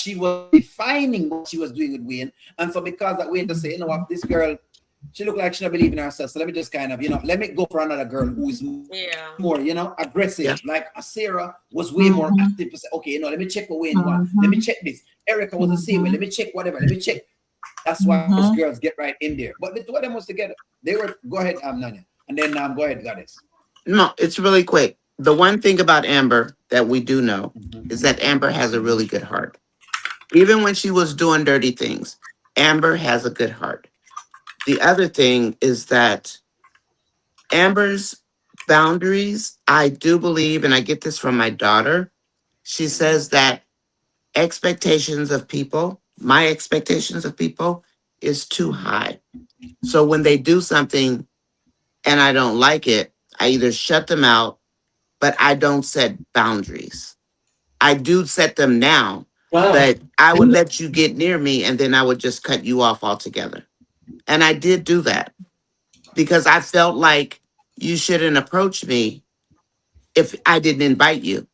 she was defining what she was doing with Wayne. And so because that Wayne just say, you know what, this girl, she looked like she don't believe in herself. So let me just kind of, let me go for another girl who is more, aggressive. Yeah. Like Sarah was way more active to say, okay, let me check what Wayne wants. Let me check this. Erica was the same way. Let me check whatever. Let me check. That's why those girls get right in there. But the two of them was together. They were, go ahead, Nanya. And then go ahead, Goddess. No, it's really quick. The one thing about Amber that we do know is that Amber has a really good heart. Even when she was doing dirty things, Amber has a good heart. The other thing is that Amber's boundaries, I do believe, and I get this from my daughter, she says that expectations of people, my expectations of people is too high. So when they do something and I don't like it, I either shut them out, but I don't set boundaries. I do set them now, but I would let you get near me and then I would just cut you off altogether. And I did do that because I felt like you shouldn't approach me if I didn't invite you.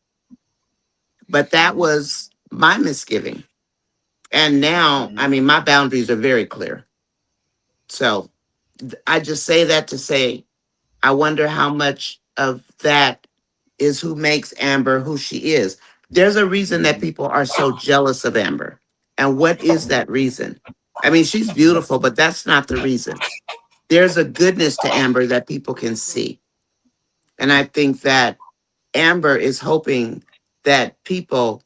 But that was my misgiving. And now, I mean, my boundaries are very clear. So I just say that to say, I wonder how much of that is who makes Amber who she is. There's a reason that people are so jealous of Amber. And what is that reason? I mean, she's beautiful, but that's not the reason. There's a goodness to Amber that people can see. And I think that Amber is hoping that people,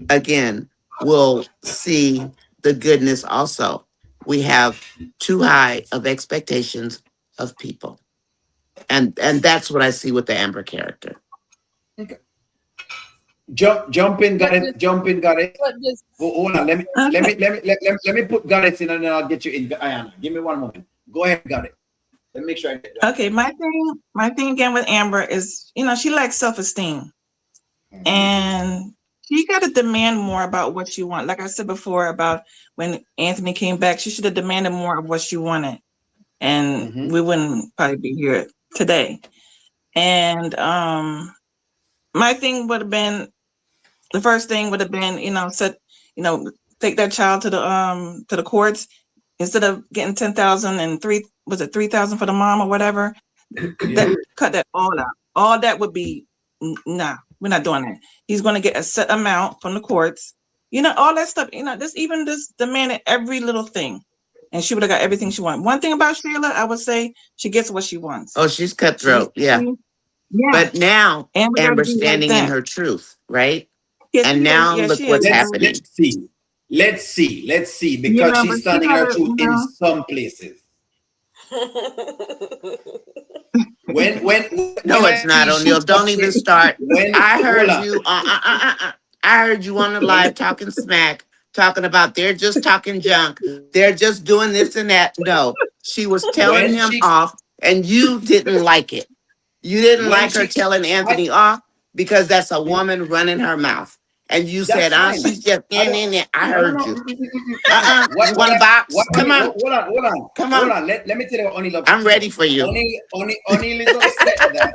again, will see the goodness also. We have too high of expectations of people. And that's what I see with the Amber character. Okay. Jump in, got it. Jump in, got it. Hold on. Let me put Goddess in and then I'll get you in, Ayana. Give me one moment. Go ahead, got it. Let me make sure I get that. Okay, my thing again with Amber is, she lacks self-esteem. And she got to demand more about what she wants. Like I said before about when Anthony came back, she should have demanded more of what she wanted. And we wouldn't probably be here today. And my thing would have been, the first thing would have been, take that child to the courts instead of getting 10,000 and 3,000 for the mom or whatever. Cut that all out. All that would be nah. We're not doing that. He's going to get a set amount from the courts. All that stuff. This demanded every little thing, and she would have got everything she wanted. One thing about Shayla, I would say, she gets what she wants. Oh, she's cutthroat. Yeah. But now Amber's standing in her truth, right? Yes, and now look what's happening. Let's see, because she's standing her truth in some places. when no, it's not, Oneil. Don't even start. I heard you. I heard you on the live talking smack, talking about they're just talking junk. They're just doing this and that. No, she was telling him off, and you didn't like it. You didn't like her telling Anthony off because that's a woman running her mouth. And you said, she's just in. I heard you. You want a box? Come on. Hold on. Come on. Hold on. Let me tell you what Oneil. I'm ready for you. Oneil is upset that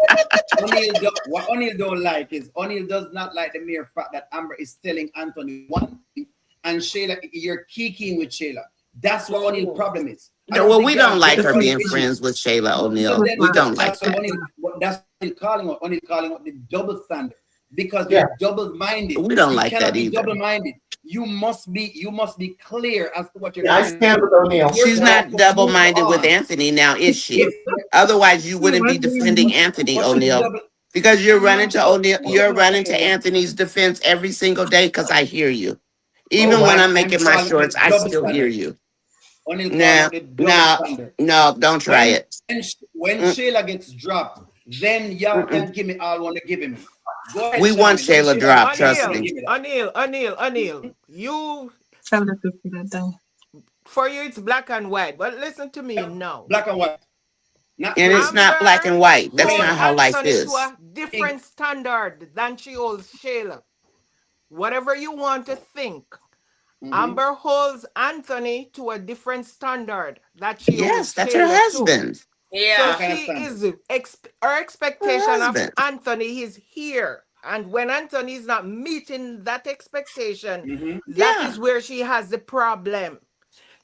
what Oneil don't like is Oneil does not like the mere fact that Amber is telling Anthony one thing and Shayla, you're kicking with Shayla. That's what Oneil's problem is. No, well, we don't like her being friends with Shayla, Oneil. We don't like that. That's what Oneil calling it the double standard. Because they're double-minded. We don't like that either. Double-minded. You must be clear as to what you're doing. I stand with Oneil. She's not double-minded with Anthony now, is she? Otherwise, you wouldn't be defending Anthony, Oneil. Because you're running to Oneil, you're running to Anthony's defense every single day because I hear you. Even when I'm making my shorts, I still hear you. No, don't try it. When Shayla gets dropped, then y'all can give me all want to give him. Ahead, we want Shayla drop, trust me. Oneil, you for you it's black and white, but listen to me now. Black and white. And it's not black and white. That's not how life is. To a different standard than she holds Shayla. Whatever you want to think. Amber holds Anthony to a different standard that she holds that's Shayla her husband. To. Yeah. So she is her expectation of Anthony is here. And when Anthony is not meeting that expectation, that is where she has the problem.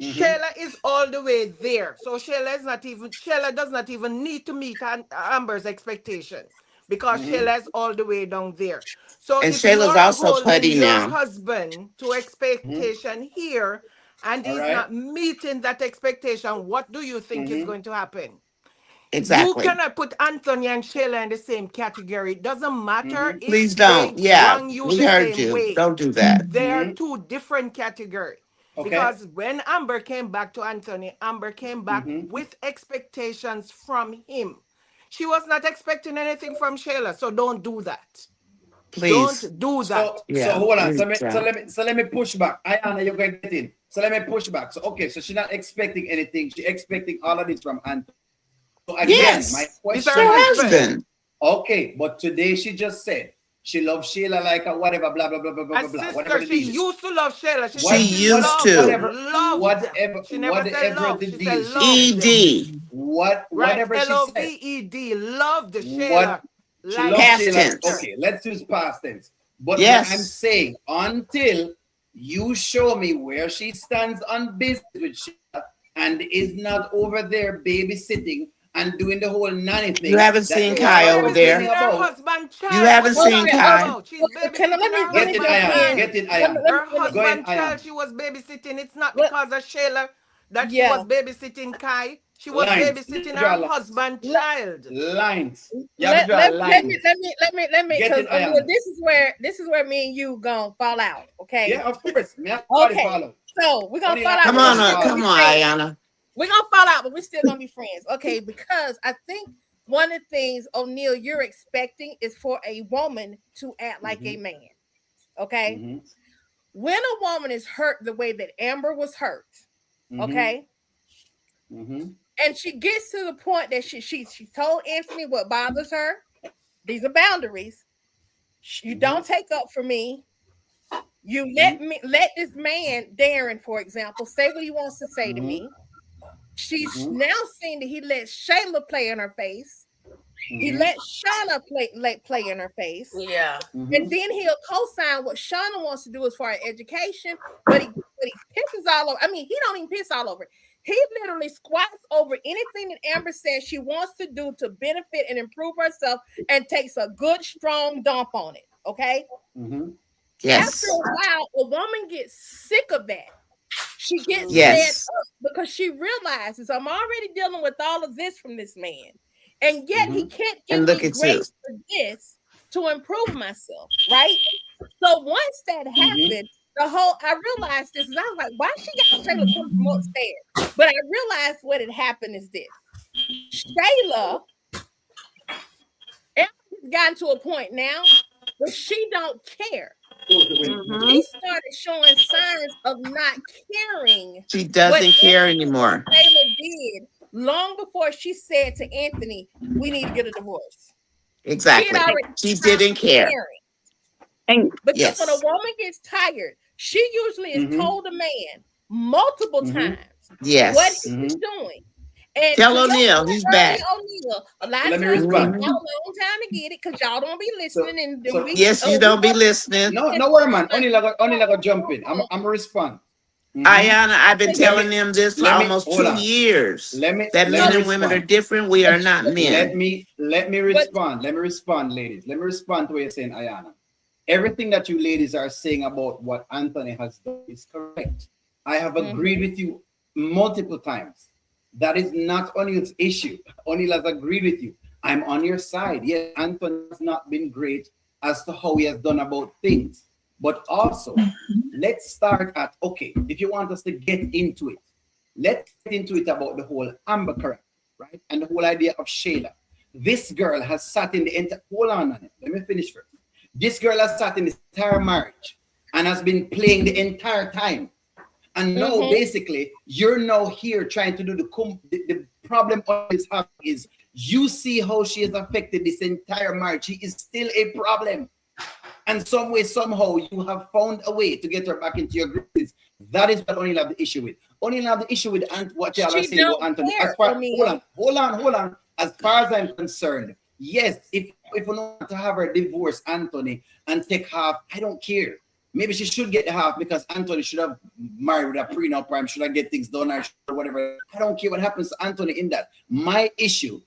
Shayla is all the way there. So Shayla does not even need to meet Amber's expectation because Shayla is all the way down there. So and if Shayla's also putty your now. Husband to expectation here, and he's not meeting that expectation, what do you think is going to happen? Exactly. You cannot put Anthony and Shayla in the same category. It doesn't matter if Please don't. they Yeah, wrong you we the heard same you. way. Don't do that. They are two different categories. Because when Amber came back to Anthony, Amber came back with expectations from him. She was not expecting anything from Shayla, so don't do that. Please. Don't do that. So hold on. So let me push back. Ayana, you're going to get in. So let me push back. So okay, so she's not expecting anything. She's expecting all of this from Anthony. So again, my question is, okay, but today she just said she loves Shayla like a whatever, blah blah blah blah blah blah. Whatever she used to love Shayla. She used to. Whatever. She never said love. The she deal. said loved. Whatever she said. L-O-V-E-D. Loved Shayla. Like past tense. Okay, let's use past tense. But what I'm saying, until you show me where she stands on business with Shayla and is not over there babysitting and doing the whole nanny thing. You haven't seen Kai over there. You haven't seen Kai. Get it, Ayana. Her husband child, she was babysitting. It's not because of Shayla that she was babysitting Kai. She was babysitting her husband child. Lines. Let me. Because this is where me and you gonna fall out. Okay. Yeah, of course. Okay. So we're gonna fall out. Come on, Ayana. We're gonna fall out, but we're still gonna be friends. Okay, because I think one of the things, Oneil, you're expecting is for a woman to act like a man. Okay. When a woman is hurt the way that Amber was hurt, okay. And she gets to the point that she told Anthony what bothers her. These are boundaries. You don't take up for me. You let this man, Darren, for example, say what he wants to say to me. She's now seen that he let Shayla play in her face. He let Shauna play in her face. Yeah. And then he'll co-sign what Shauna wants to do as far as education, but he pisses all over. I mean, he don't even piss all over. He literally squats over anything that Amber says she wants to do to benefit and improve herself and takes a good, strong dump on it. Okay? Yes. After a while, a woman gets sick of that. She gets fed up because she realizes I'm already dealing with all of this from this man. And yet he can't give me grace for this to improve myself, right? So once that happened, I realized this, and I was like, why she got Shayla come from upstairs? But I realized what had happened is this. Shayla has gotten to a point now where she don't care. She started showing signs of not caring. She doesn't care anymore. Shayla did long before she said to Anthony, we need to get a divorce. Exactly. She didn't care. Because when a woman gets tired, she usually is told a man multiple times what he's doing. And tell Oneil he's back. A lot of times y'all a long time to get it because y'all don't be listening. You don't be listening. No worry, man. Only like a jump in. I'm gonna respond. Ayana, I've been telling them this for almost 2 years. That men and women are different. We are not men. Let me respond. Let me respond, ladies. Let me respond to what you're saying, Ayana. Everything that you ladies are saying about what Anthony has done is correct. I have agreed with you multiple times. That is not Oneil's issue. Oneil has agreed with you. I'm on your side. Yes, Anthony has not been great as to how he has done about things. But also, let's start at, okay, if you want us to get into it, let's get into it about the whole Amber character, right? And the whole idea of Shayla. This girl has sat in the entire, hold on a minute, let me finish first. This girl has sat in the entire marriage and has been playing the entire time. And now, basically, you're now here trying to do the problem is you see how she has affected this entire marriage. She is still a problem. And some way, somehow, you have found a way to get her back into your group. That is what Oneil have the issue with. Oneil have the issue with what y'all are saying about Anthony. Hold on. As far as I'm concerned, yes, if we want to have her divorce Anthony and take half, I don't care. Maybe she should get the half because Anthony should have married with a prenup prime, should I get things done or whatever. I don't care what happens to Anthony in that. My issue,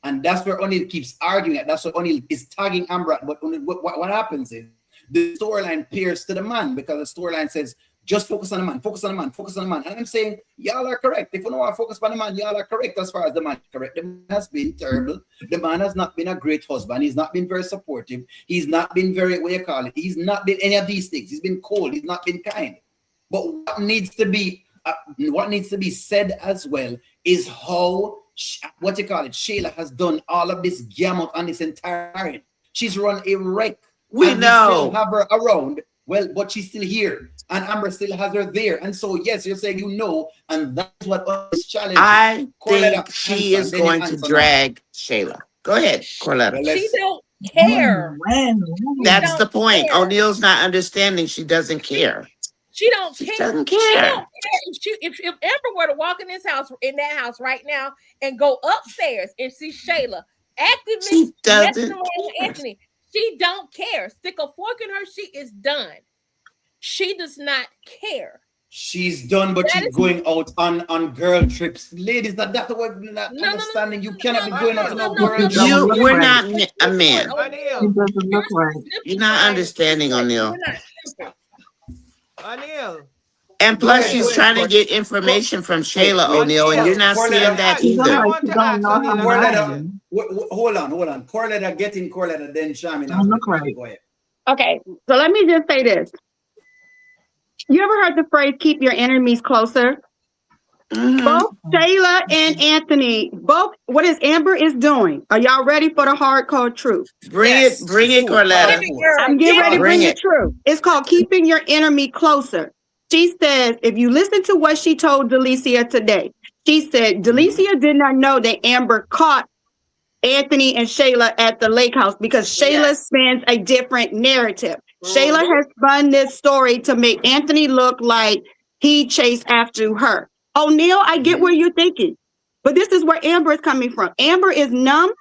and that's where Oneil keeps arguing it. That's what Oneil is tagging Amber. But what happens is the storyline appears to the man because the storyline says just focus on the man, focus on the man, focus on the man. And I'm saying, y'all are correct. If you don't want to focus on the man, y'all are correct as far as the man is correct. The man has been terrible. The man has not been a great husband. He's not been very supportive. He's not been very, what you call it, he's not been any of these things. He's been cold. He's not been kind. But what needs to be said as well is how, what you call it, Shayla has done all of this gamut on this entire marriage. She's run a wreck. We know. We still have her around. Well, but she's still here, and Amber still has her there. And so, yes, you're saying and that's what this challenge. I think she is going to drag Shayla. Go ahead, Corletta. She don't care. That's the point. Oneil's not understanding. She doesn't care. She don't care. She doesn't care. She don't care. If Amber were to walk in that house right now, and go upstairs and see Shayla actively messing around with Anthony, she don't care. Stick a fork in her, she is done. She does not care. She's done, but she's going out on girl trips. Ladies, that's the word not understanding. You cannot be going out on a girl trip. We're not a man. It doesn't look right. You're not understanding, Oneil. Oneil. And plus, she's trying to get information from Shayla, Oneil, and you're not seeing that either. Hold on. Corletta, get in Corletta, then Shamin. Look right. Go ahead. Okay, so let me just say this. You ever heard the phrase, keep your enemies closer? Mm-hmm. Both Shayla and Anthony, what is Amber is doing. Are y'all ready for the hardcore truth? Bring it, Corletta. I'm getting ready to bring the truth. It's called keeping your enemy closer. She says, if you listen to what she told Delicia today, she said Delicia did not know that Amber caught Anthony and Shayla at the lake house because Shayla spins a different narrative. Shayla has spun this story to make Anthony look like he chased after her. Oneil, I get where you're thinking, but this is where Amber is coming from. Amber is numb.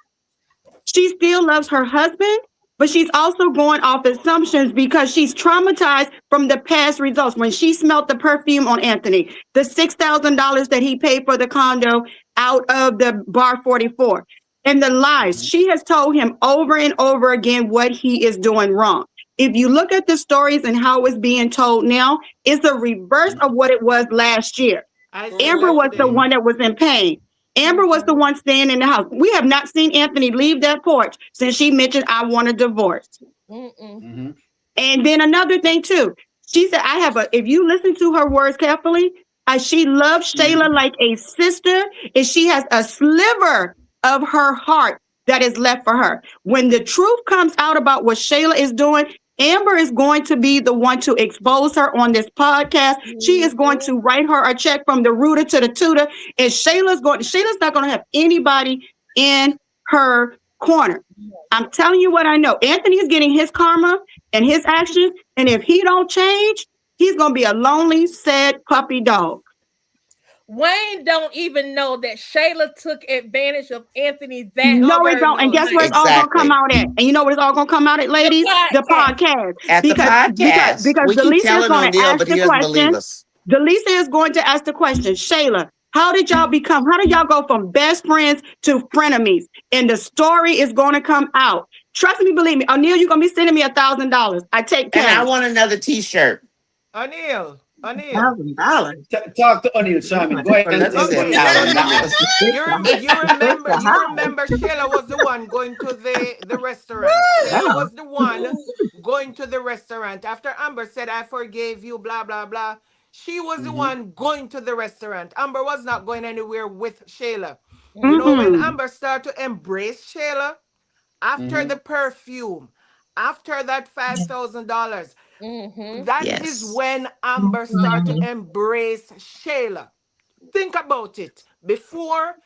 She still loves her husband, but she's also going off assumptions because she's traumatized from the past results. When she smelled the perfume on Anthony, the $6,000 that he paid for the condo out of the bar 44, and the lies. She has told him over and over again what he is doing wrong. If you look at the stories and how it's being told now, it's a reverse of what it was last year. Amber was the one that was in pain. Amber was the one staying in the house. We have not seen Anthony leave that porch since she mentioned, I want a divorce. Mm-hmm. And then another thing too, she said, if you listen to her words carefully, she loves Shayla like a sister, and she has a sliver of her heart that is left for her. When the truth comes out about what Shayla is doing, Amber is going to be the one to expose her on this podcast. She is going to write her a check from the rooter to the tutor, and Shayla's not going to have anybody in her corner. I'm telling you what I know. Anthony is getting his karma and his actions, and if he don't change, he's going to be a lonely, sad puppy dog. Wayne don't even know that Shayla took advantage of Anthony that No, it don't. And guess where it's all going to come out at? And you know what it's all going to come out at, ladies? The podcast. At the podcast. Because Delicia is going to ask the question. Delicia is going to ask the question, Shayla, how did y'all go from best friends to frenemies? And the story is going to come out. Trust me, believe me. Oneil, you're going to be sending me $1,000. I take cash. And I want another t-shirt. Oneil. $1,000. Talk to Oneil, Simon. Go ahead. You remember Shayla was the one going to the restaurant. Shayla was the one going to the restaurant. After Amber said, I forgave you, blah, blah, blah. She was the one going to the restaurant. Amber was not going anywhere with Shayla. You know, when Amber started to embrace Shayla, after the perfume, after that $5,000, that is when Amber started to embrace Shayla. Think about it. Before,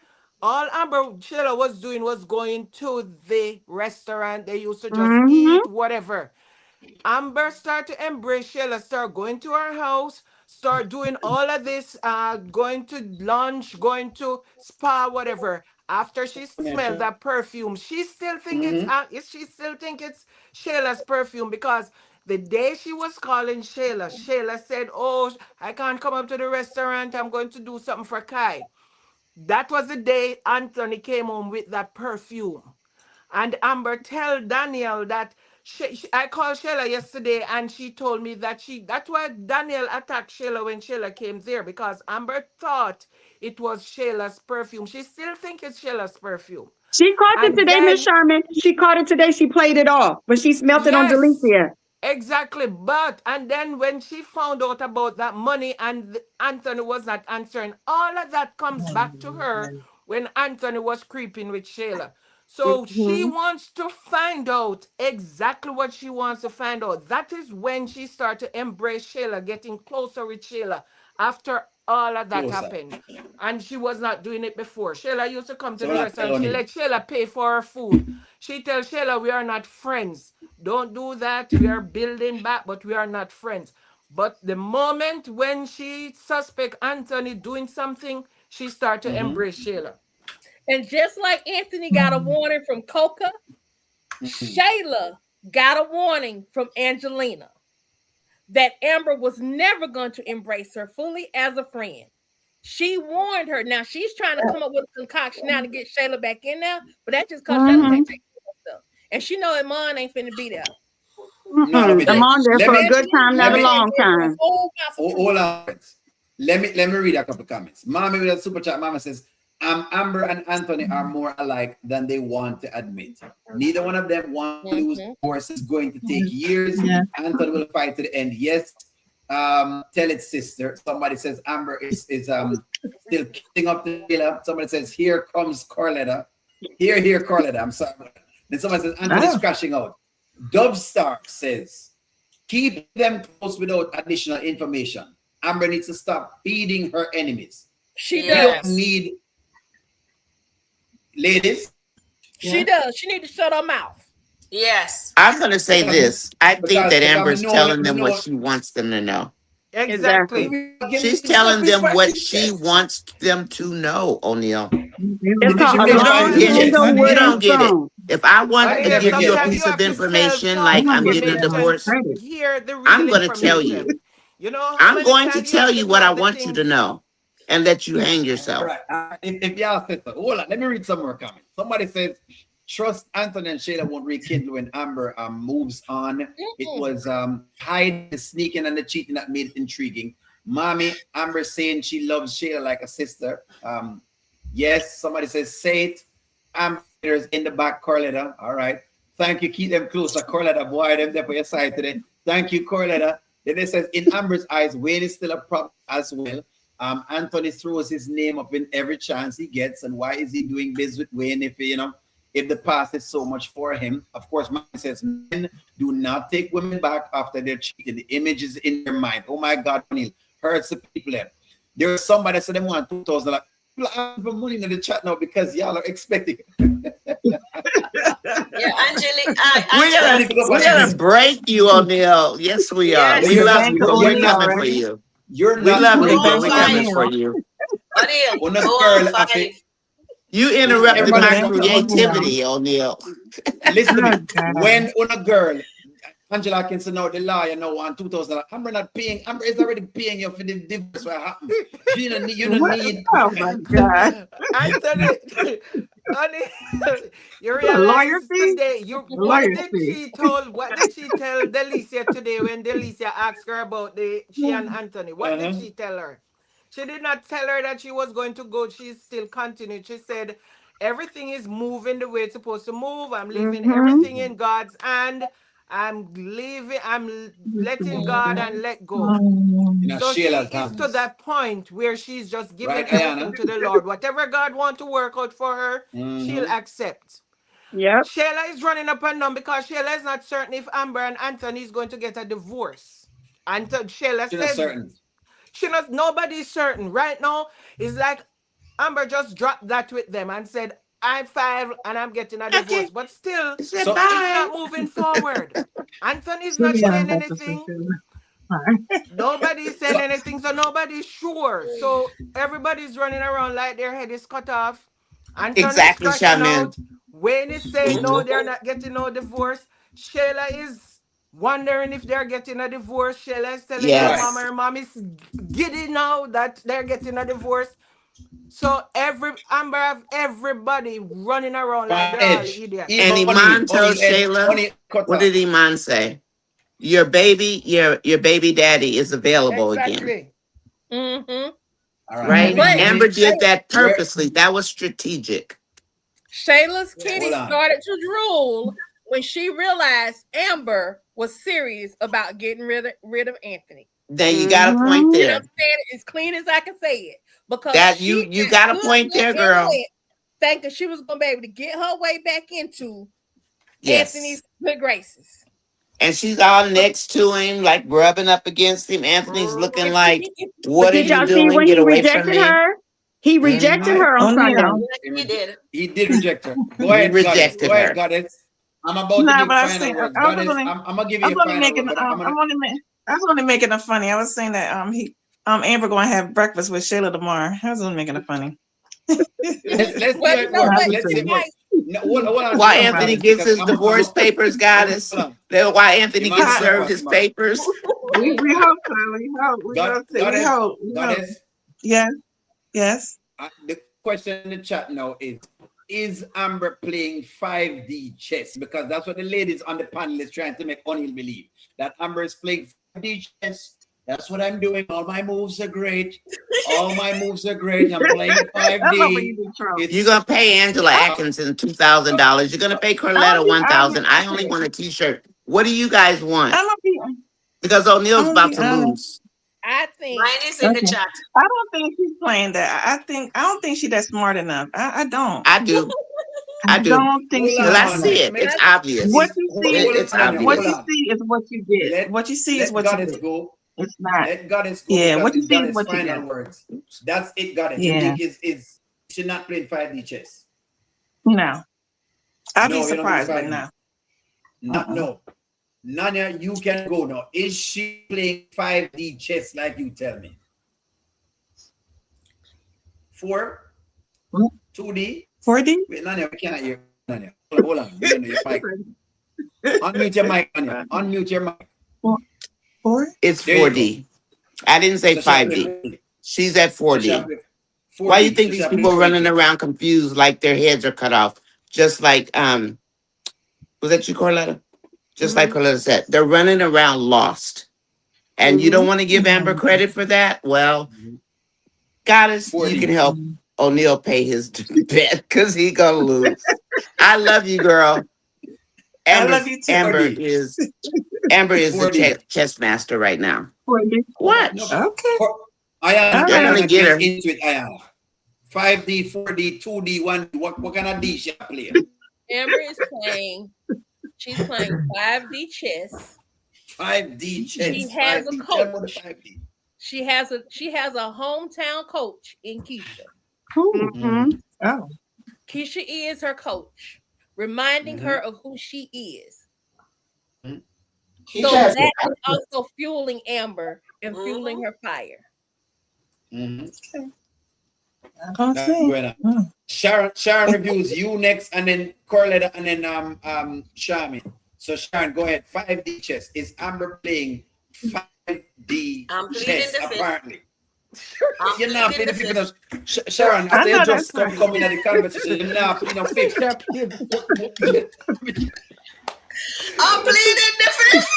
all Shayla was doing was going to the restaurant. They used to just eat, whatever. Amber started to embrace Shayla, start going to her house, start doing all of this, going to lunch, going to spa, whatever. After she smelled that perfume, she still think it's Shayla's perfume, because the day she was calling Shayla, Shayla said, oh, I can't come up to the restaurant. I'm going to do something for Kai. That was the day Anthony came home with that perfume. And Amber tell Daniel that I called Shayla yesterday and she told me that that's why Daniel attacked Shayla when Shayla came there, because Amber thought it was Shayla's perfume. She still thinks it's Shayla's perfume. She caught it And today, Miss then, Sherman. She caught it today. She played it off, but she smelt it on yes, Delicia. exactly. And then when she found out about that money and Anthony was not answering, all of that comes back to her when Anthony was creeping with Shayla. So she Mm-hmm. wants to find out exactly what she wants to find out. That is when she started to embrace Shayla, getting closer with Shayla after all of that Closer. happened. And she was not doing it before. Shayla used to come to So the not tell restaurant. She Oneil. let Shayla pay for her food. She tells Shayla, we are not friends. Don't do that. We are building back, but we are not friends. But the moment when she suspect Anthony doing something, she start to embrace Shayla. And just like Anthony got a warning from Coca, Shayla got a warning from Angelina that Amber was never going to embrace her fully as a friend. She warned her. Now she's trying to come up with a concoction now to get Shayla back in there, but that's just because Shayla Mm-hmm. can't take care of herself. And she know Iman ain't finna be there. No, Mm-mm. be I'm there. on there Let for me a good time, let not a me long time. hold on. Let me read a couple comments. Mama with a super chat. Mama says, Amber and Anthony are more alike than they want to admit. Neither one of them want to lose. Divorce is going to take years. Yeah. Anthony will fight to the end. Yes. Tell it, sister. Somebody says Amber is still kicking up the Sheila. Somebody says, here comes Carletta. Here, Carletta. I'm sorry. Then somebody says Anthony's crashing out. Dubstar says, keep them close without additional information. Amber needs to stop feeding her enemies. She We don't does. need ladies. She does. She need to shut her mouth. Yes. I'm going to say this. I think that Because Amber's telling them what know. she wants them to know. Exactly. She's telling them what she wants them to know, Oneil. It's called a You don't long get it. handle You wooden don't get it. spoon. If I want to Oneil, give you a sometimes you piece of have to tell information, some like I'm getting a information divorce, to hear the I'm real going to tell you. information. You know how I'm many going to times you tell have to you what I drop the want you to things? know and let you hang yourself. Right. If y'all said so, hold on, let me read some more comments. Somebody says, trust Anthony and Shayla won't rekindle when Amber moves on. It was hiding, the sneaking, and the cheating that made it intriguing. Mommy, Amber saying she loves Shayla like a sister. Yes, somebody says, say it. Amber's in the back, Carletta. All right. Thank you. Keep them closer, Carletta. Boy, them there for your side today. Thank you, Carletta. Then it says, in Amber's eyes, Wayne is still a problem as well. Anthony throws his name up in every chance he gets. And why is he doing this with Wayne if if the past is so much for him? Of course, Mike says men do not take women back after they're cheated. The image is in their mind. Oh my God, Oneil, hurts the people. There's somebody that said they want 2,000. Like, people are asking for money in the chat now because y'all are expecting. Yeah, Angelique. We're gonna break you, Oneil. Yes, we are. Yes. We love you, but we're Oneil coming for already. you. You're We not love you, Go but on we're breaking. coming five. for you. Oneil, On a go girl, on five. You interrupted everybody my know. creativity, Oneil. Listen to me. God. When on a girl, Angela can say now the lawyer now want 2,000. Amber not paying. Amber is already paying you for the divorce. What happened? You don't need. You don't need. Oh my God. Anthony, honey, you A lawyer realize fee? today, A lawyer fee. what did she tell Delicia today when Delicia asked her about she and Anthony? What did she tell her? She did not tell her that she was going to go. She still continued. She said, everything is moving the way it's supposed to move. I'm leaving Mm-hmm. everything in God's hand. I'm letting God and let go. In So she Shayla's is to hands, that point where she's just giving right, everything Ayana? to the Lord. Whatever God wants to work out for her, she'll accept. Yep. Shayla is running up and down because Shayla is not certain if Amber and Anthony is going to get a divorce. And Shayla She's not said certain. nobody's certain. Right now, it's like Amber just dropped that with them and said, I filed and I'm getting a divorce. Okay. But still, Said So, it's bye. not moving forward. Anthony's So not yeah, saying that's the anything. same. Fine. Nobody's saying so, anything, so nobody's sure. So everybody's running around like their head is cut off. Anthony is Exactly, crashing Shaman. out. Wayne is saying no, they're not getting no divorce. Shayla is wondering if they're getting a divorce. Shayla is telling her right. mom, Yes. her mom is giddy now that they're getting a divorce. So Amber have everybody running around like they're all idiots. And Iman told Shayla, what did Iman say? Your baby daddy is available again. Mm-hmm. Right? But Amber did that purposely. That was strategic. Shayla's kitty started to drool when she realized Amber was serious about getting rid of Anthony. Then you got a point there. You know what I'm saying? As clean as I can say it. Because that you got a point there, girl. Thinking she was gonna be able to get her way back into Anthony's good graces. And she's all next to him, like rubbing up against him. Anthony's looking like, what are you doing? Get away from me. He rejected her on Sunday. He did. He did reject her. Go ahead, rejected Go ahead, her. Goddess. I'm about to give final words. Goddess, I'm gonna give you a final word. I was only making it funny. I was saying that Amber going to have breakfast with Shayla tomorrow. I was only making it funny. Let's see how it works. Let's see. Why Anthony gets his divorce papers, Goddess? Why Anthony gets served his papers? We hope so. We hope. Goddess. Yes. Yes. The question in the chat now is Amber playing 5D chess? Because that's what the ladies on the panel is trying to make Oneil believe. That Amber is playing 5D chess. That's what I'm doing. All my moves are great. All my moves are great. I'm playing 5D. You're going to pay Angela Atkinson $2,000. You're going to pay Corletta $1,000. I only want a t-shirt. What do you guys want? Because Oneil's about to lose. I think mine is in the chat. I don't think she's playing that. I don't think she's that smart enough. I don't. I do. I don't think she's. I see it. It's obvious. What you see, it's obvious. What you see is what you get. What you see is what you get. Go. It's not. Let Goddess go. Yeah, what you see is what you get. Words. That's it, Goddess. Yeah. You think is she's not playing 5D chess? No. I'd be surprised, but no. No. Nanya, you can go now. Is she playing 5D chess like you tell me? 4? 2D? 4D? Wait, Nanya, we cannot hear. Nanya, hold on. You know your mic. Unmute your mic, Nanya. Unmute your mic. 4? It's 4D. I didn't say 5D. She's at 4D. Why do you think these people running around confused like their heads are cut off? Just like, was that you, Corletta? Just like Corletta said, they're running around lost. And you don't want to give Amber credit for that? Well, Goddess, you can help Oneil pay his bet because he gonna lose. I love you, girl. I love you too. Amber is the chess master right now. What? Okay. Ayana, they're gonna get her into it. Ayana, 5D, 4D, 2D, 1D. What kind of D she play? Amber is playing. She's playing 5D chess. 5D chess. She has a coach. She has a hometown coach in Keisha. Mm-hmm. Oh. Keisha is her coach, reminding her of who she is. So that is also fueling Amber and fueling her fire. Okay. Sharon reviews you next, and then Corletta, and then Shami. So Sharon, go ahead. 5D chess. Is Amber playing 5D chess? Apparently. You're not playing the fifth. Sharon, after you just come in at the conversation, you're not playing the fifth. I'm pleading the fifth.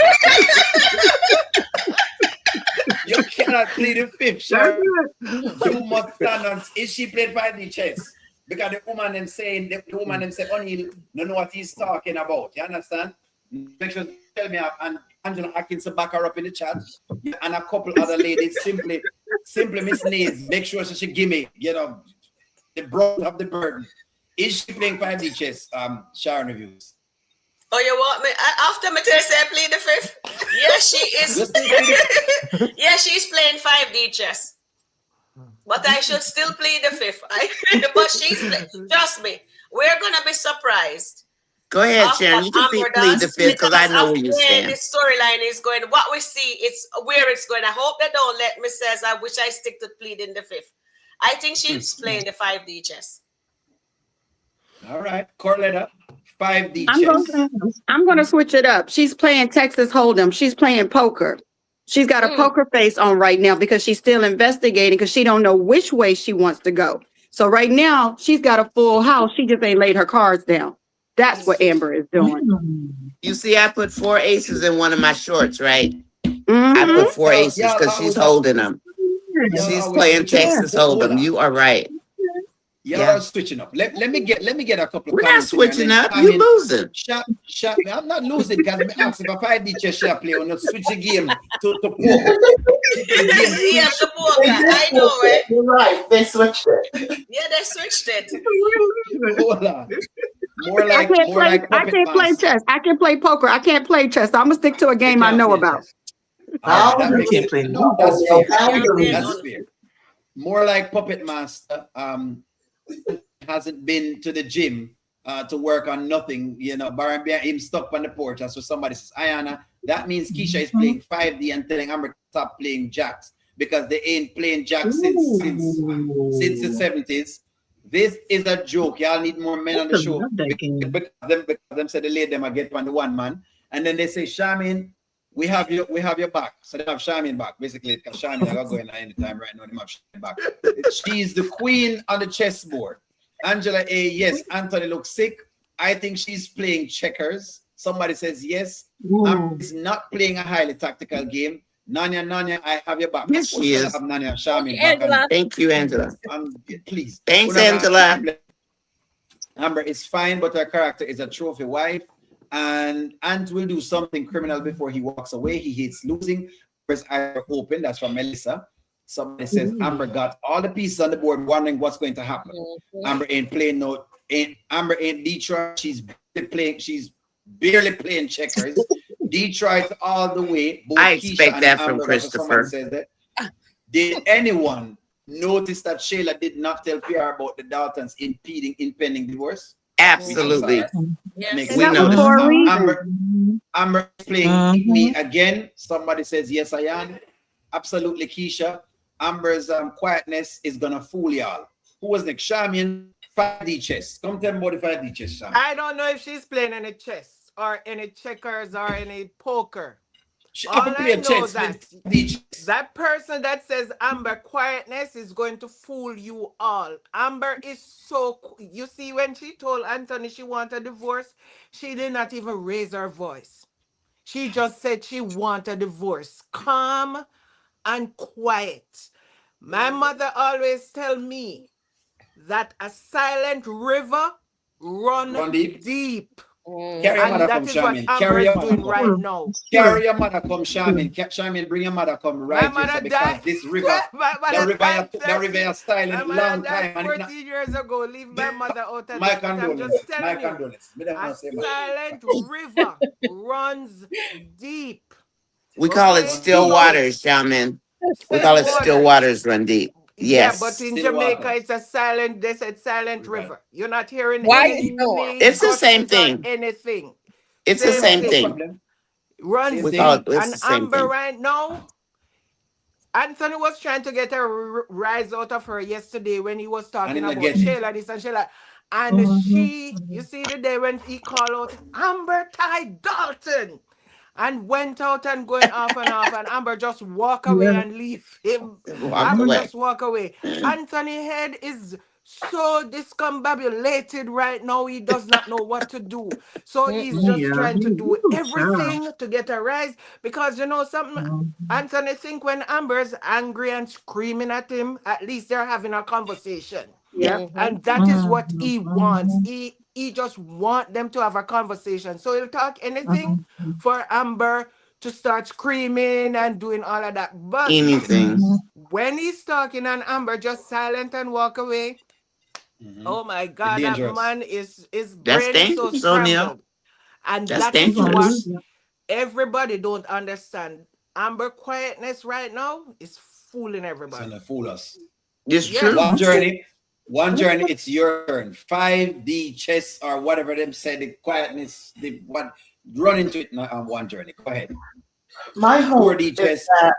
You cannot plead the fifth, Sharon. You must stand on. Is she playing 5D chess? Because the woman them saying, Oneil don't know what he's talking about. You understand? Make sure to tell me, and Angela Atkinson back her up in the chat, and a couple other ladies simply Miss Nays, make sure she give me, the brunt of the burden. Is she playing 5D chess? Sharon reviews. Oh, you want me? After me tell say I plead the fifth? Yes, she is. Yes, she's playing 5D chess. But I should still plead the fifth. But she's playing. Trust me, we're gonna be surprised. Go ahead, Sharon. You can plead the fifth because I know where you stand. The storyline is going. What we see, it's where it's going. I hope they don't let me say. I wish I stick to pleading the fifth. I think she's playing the 5D chess. All right, Corletta, 5D chess. I'm going to switch it up. She's playing Texas Hold'em. She's playing poker. She's got a poker face on right now because she's still investigating because she don't know which way she wants to go. So right now she's got a full house. She just ain't laid her cards down. That's what Amber is doing. You see, I put 4 aces in one of my shorts, right? I put 4 aces because she's holding them. She's playing Texas Hold'em. You are right. Y'all are switching up. Let me get a couple. We're not switching up. You losing. I'm not losing because I'm asking if I did just play or not switch the game to poker. Yeah, to poker. I know, right? You're right. They switched it. Yeah, they switched it. Hold on. I can't play chess. I can play poker. I can't play chess. So I'm gonna stick to a game I know about. That's fair. That's fair. More like Puppet Master. Hasn't been to the gym to work on nothing, you know. Baron him stuck on the porch. That's what somebody says. Ayana, that means Keisha is playing 5D and telling Amber to stop playing jacks because they ain't playing jacks since the 70s. This is a joke. Y'all need more men on the show because them said they laid them again on the one man, and then they say, Charmaine, we have your back. So they have Charmaine back, basically, because Charmaine is not going anytime right now. They have Charmaine back. She's the queen on the chessboard. Angela A, yes. Anthony looks sick. I think she's playing checkers. Somebody says yes. She's not playing a highly tactical game. Nanya, I have your back. Yes, she is. I have Nanya and Charmaine back. Thank you, Angela. Please. Thanks, Angela. Amber is fine, but her character is a trophy wife. And Ant will do something criminal before he walks away. He hates losing. Amber's eyes are open. That's from Melissa. Somebody says Amber got all the pieces on the board, wondering what's going to happen. Amber ain't playing Amber ain't Detroit. She's barely playing checkers. Detroit all the way. Both I expect Keisha that and from Amber, Christopher. Says that. Did anyone notice that Shayla did not tell PR about the Daltons impending divorce? Absolutely. Yes. We noticed. Amber is playing me again. Somebody says yes, I am. Absolutely, Keisha. Amber's quietness is gonna fool y'all. Who was next? Charmaine, 5D chess. Come tell me about the 5D chess, Charmaine. I don't know if she's playing any chess or any checkers or any poker. All I know that person that says Amber quietness is going to fool you all. Amber is so, you see, when she told Anthony she wanted a divorce, she did not even raise her voice. She just said she wanted a divorce. Calm and quiet. My mother always tell me that a silent river run deep. Carry your mother come, Charmaine. Carry your mother right now. Carry your mother come, Charmaine. Charmaine, bring your mother come right here because this river, the river is silent long time. 14 years ago, leave my mother out of my that. condolence. My You, condolence. a silent river runs deep. We call it still waters, Charmaine. We call it still waters run deep. Yes. Yeah, but in Jamaica, it's a silent, they said silent river. You're not hearing any it's the same thing. Anything. It's the same thing. Runs we call it, and Amber right now, Anthony was trying to get her rise out of her yesterday when he was talking about Shayla, this and Shayla. And she, you see the day when he called out Amber Ty Dalton. And went out and going off, and Amber just walk away and leave him. Amber just walk away. Anthony head is so discombobulated right now. He does not know what to do. So he's just trying to do everything to get a rise. Because you know something, Anthony think when Amber's angry and screaming at him, at least they're having a conversation. Yeah. And that is what he wants. He just want them to have a conversation. So he'll talk anything for Amber to start screaming and doing all of that. But anything. When he's talking and Amber just silent and walk away, oh my God, that man is brain so scrambled. And that is what everybody don't understand. Amber quietness right now is fooling everybody. It's gonna fool us. It's true. One journey, it's your turn. 5D chess or whatever them said, the quietness, the one run into it on one journey. Go ahead. My hope 4D chess. That,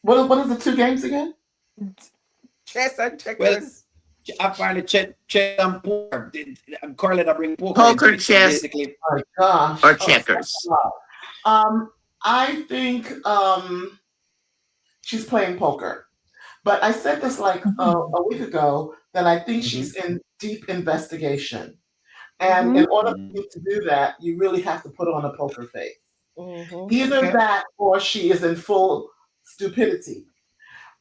what is the two games again? Chess and checkers. Well, apparently chess and poker. Correlate, I bring poker. Poker, chess, oh my gosh. or checkers. I think she's playing poker. But I said this like a week ago that I think she's in deep investigation. And in order for you to do that, you really have to put on a poker face. Either that or she is in full stupidity.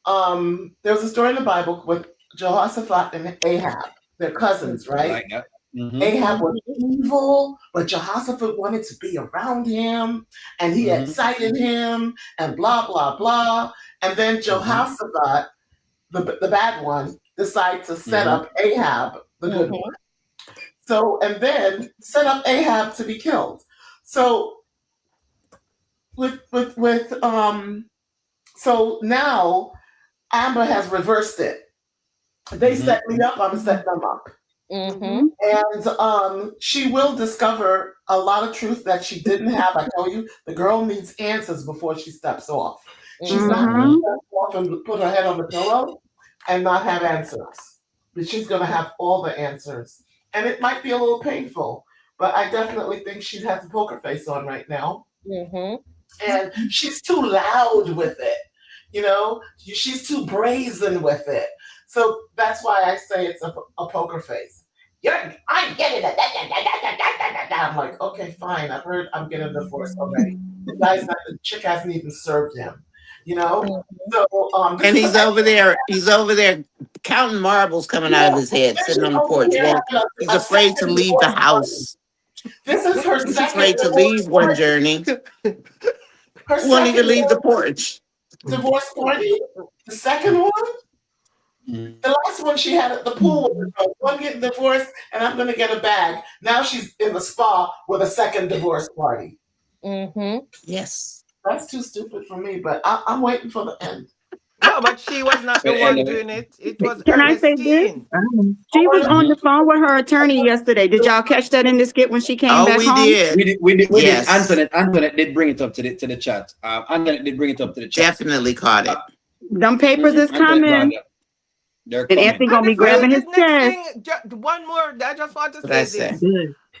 There was a story in the Bible with Jehoshaphat and Ahab. They're cousins, right? Ahab was evil, but Jehoshaphat wanted to be around him, and he excited him, and blah, blah, blah. And then Jehoshaphat, the bad one, decided to set up Ahab, the good one. So, and then set up Ahab to be killed. So, so now Amber has reversed it. They set me up, I'm setting them up. And she will discover a lot of truth that she didn't have. I tell you, the girl needs answers before she steps off. She's not going to step off and put her head on the pillow and not have answers. But she's going to have all the answers. And it might be a little painful, but I definitely think she has a poker face on right now. And she's too loud with it. You know, she's too brazen with it. So that's why I say it's a poker face. I'm getting it. I'm like, okay, fine. I've heard I'm getting divorced already. The chick hasn't even served him. You know? So and he's over there counting marbles coming out of his head, sitting on the porch. He's afraid to leave the house. This is her He's afraid to leave one journey. Won't even leave the porch. Divorce party? The second one? The last one she had at the pool with her. One getting divorced, and I'm going to get a bag. Now she's in the spa with a second divorce party. Yes. That's too stupid for me, but I'm waiting for the end. No, but she was not the one doing it. It was Can I say this? She was on the phone with her attorney yesterday. Did y'all catch that in the skit when she came back home? We did. Yes. Antoinette did bring it up to the chat. Antoinette did bring it up to the chat. Definitely caught it. Them papers is coming. They're and Anthony gonna be grabbing his chest. One more. I just want to say this.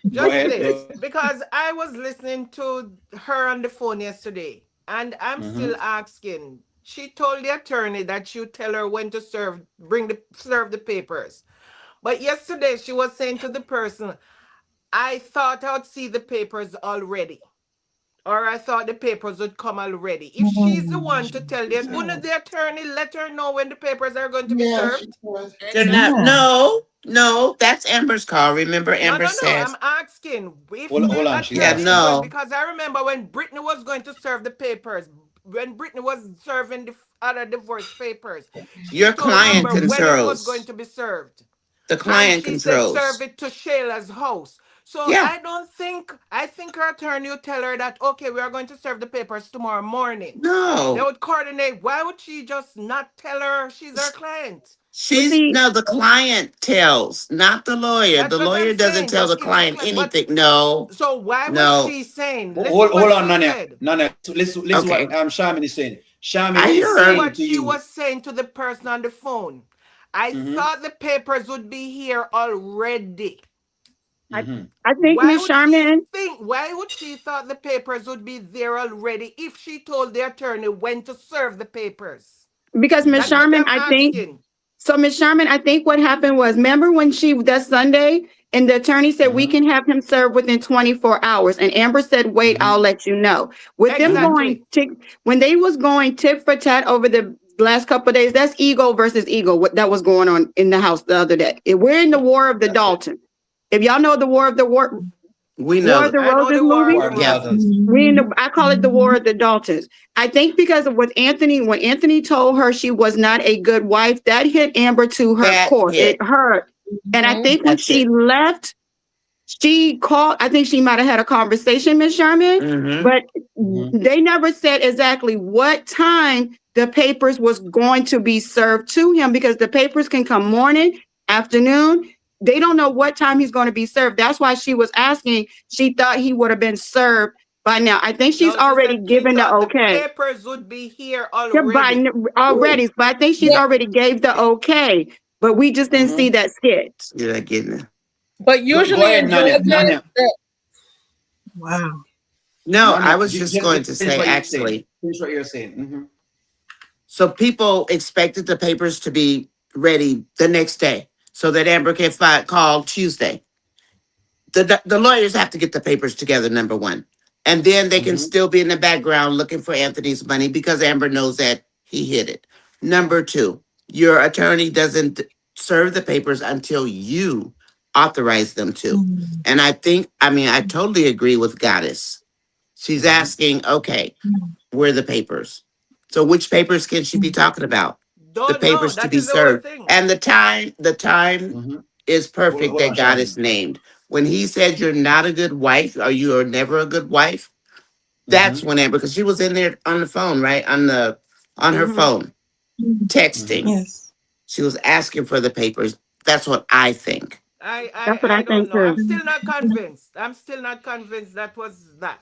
Just this, because I was listening to her on the phone yesterday, and I'm still asking. She told the attorney that she would tell her when to serve the papers. But yesterday she was saying to the person, I thought I would see the papers already. Or I thought the papers would come already. If she's the one to tell them, wouldn't the attorney let her know when the papers are going to be served? They're not. No, that's Amber's call. Remember, Amber said. I'm asking. If hold on, because I remember when Brittany was going to serve the papers, when Brittany was serving the other divorce papers, your client controls when it was going to be served. The client controls. Said serve it to Shayla's house. So yeah. I think her attorney would tell her that, okay, we are going to serve the papers tomorrow morning. No. They would coordinate. Why would she just not tell her she's her client? The client tells, not the lawyer. That's the lawyer doesn't tell the client anything. No. So why was she saying? Hold on, Nana. Listen what Charmin is saying. Charmin is saying what she was saying to the person on the phone. I thought the papers would be here already. I think Miss Charmin. Why would she thought the papers would be there already if she told the attorney when to serve the papers? Because Miss Charmin, I think. So Miss Charmin, I think what happened was, remember when that Sunday, and the attorney said we can have him served within 24 hours, and Amber said, "Wait, I'll let you know." With them when they was going tit for tat over the last couple of days, that's ego versus ego. What that was going on in the house the other day. We're in the War of the Dalton. If y'all know the War of the we know War of the Roses movie. I call it the War of the Daltons. I think because of what when Anthony told her she was not a good wife, that hit Amber to her core. It hurt. And I think when she left, she called. I think she might have had a conversation, Miss Sherman, but they never said exactly what time the papers was going to be served to him, because the papers can come morning, afternoon. They don't know what time he's going to be served. That's why she was asking. She thought he would have been served by now. I think she's already given the okay. The papers would be here already. But I think she's already gave the okay. But we just didn't see that skit. Yeah, getting it. But usually in Georgia, wow. No, I No. was just going to say, actually. Finish what you're saying. So people expected the papers to be ready the next day so that Amber can call Tuesday. The lawyers have to get the papers together, number one. And then they can still be in the background looking for Anthony's money because Amber knows that he hid it. Number two, your attorney doesn't serve the papers until you authorize them to. And I totally agree with Goddess. She's asking, okay, where are the papers? So which papers can she be talking about? The papers to be served. And the time is perfect that God is named. When he said you're not a good wife or you are never a good wife, that's when Amber, because she was in there on the phone, right? On her phone, texting. Yes. She was asking for the papers. That's what I think. That's what I I don't think know. too. I'm still not convinced. That was that.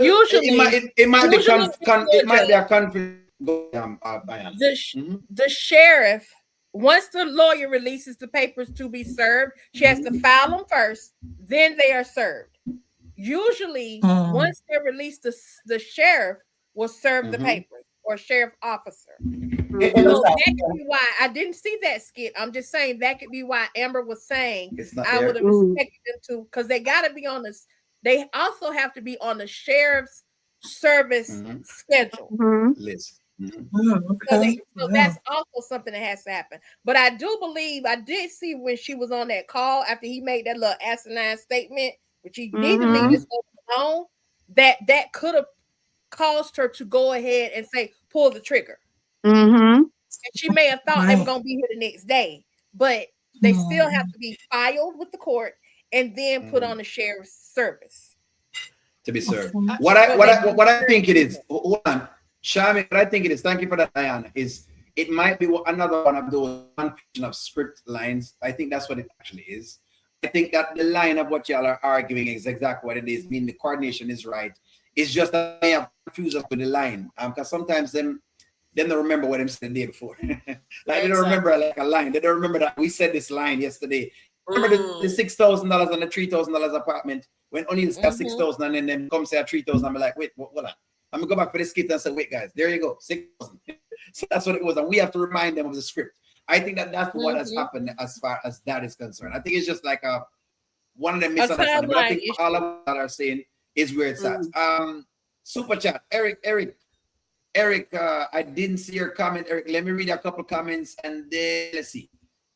Usually it might be a conflict. The sheriff, once the lawyer releases the papers to be served, she has to file them first, then they are served. Usually, once they release, the sheriff will serve the papers or sheriff officer. So that could be why I didn't see that skit. I'm just saying that could be why Amber was saying I would have expected them to, because they got to be on this. They also have to be on the sheriff's service schedule list. So that's also something that has to happen. But I do believe I did see when she was on that call after he made that little asinine statement, which he needed to leave this alone, that could have caused her to go ahead and say, pull the trigger. And she may have thought they were going to be here the next day, but they still have to be filed with the court and then put on the sheriff's service to be served. What I think it is, hold on, Shami, what I think it is, thank you for that, Ayana, is it might be another one of those confusion of script lines. I think that's what it actually is. I think that the line of what y'all are arguing is exactly what it is. I mean, the coordination is right. It's just that they have confused us with the line. Because sometimes them don't remember what them said the day before. They don't remember like a line. They don't remember that we said this line yesterday. Remember the $6,000 and the $3,000 apartment when Oneil said 6,000 and then them come say a 3,000. I'm like, wait, hold on. I'm gonna go back for the skit and say, wait, guys, there you go, 6,000. So that's what it was, and we have to remind them of the script. I think that's what has happened as far as that is concerned. I think it's just like one of them misunderstandings. But I think all of what are saying is where it's at. Super chat, Eric. I didn't see your comment, Eric. Let me read a couple comments and then let's see.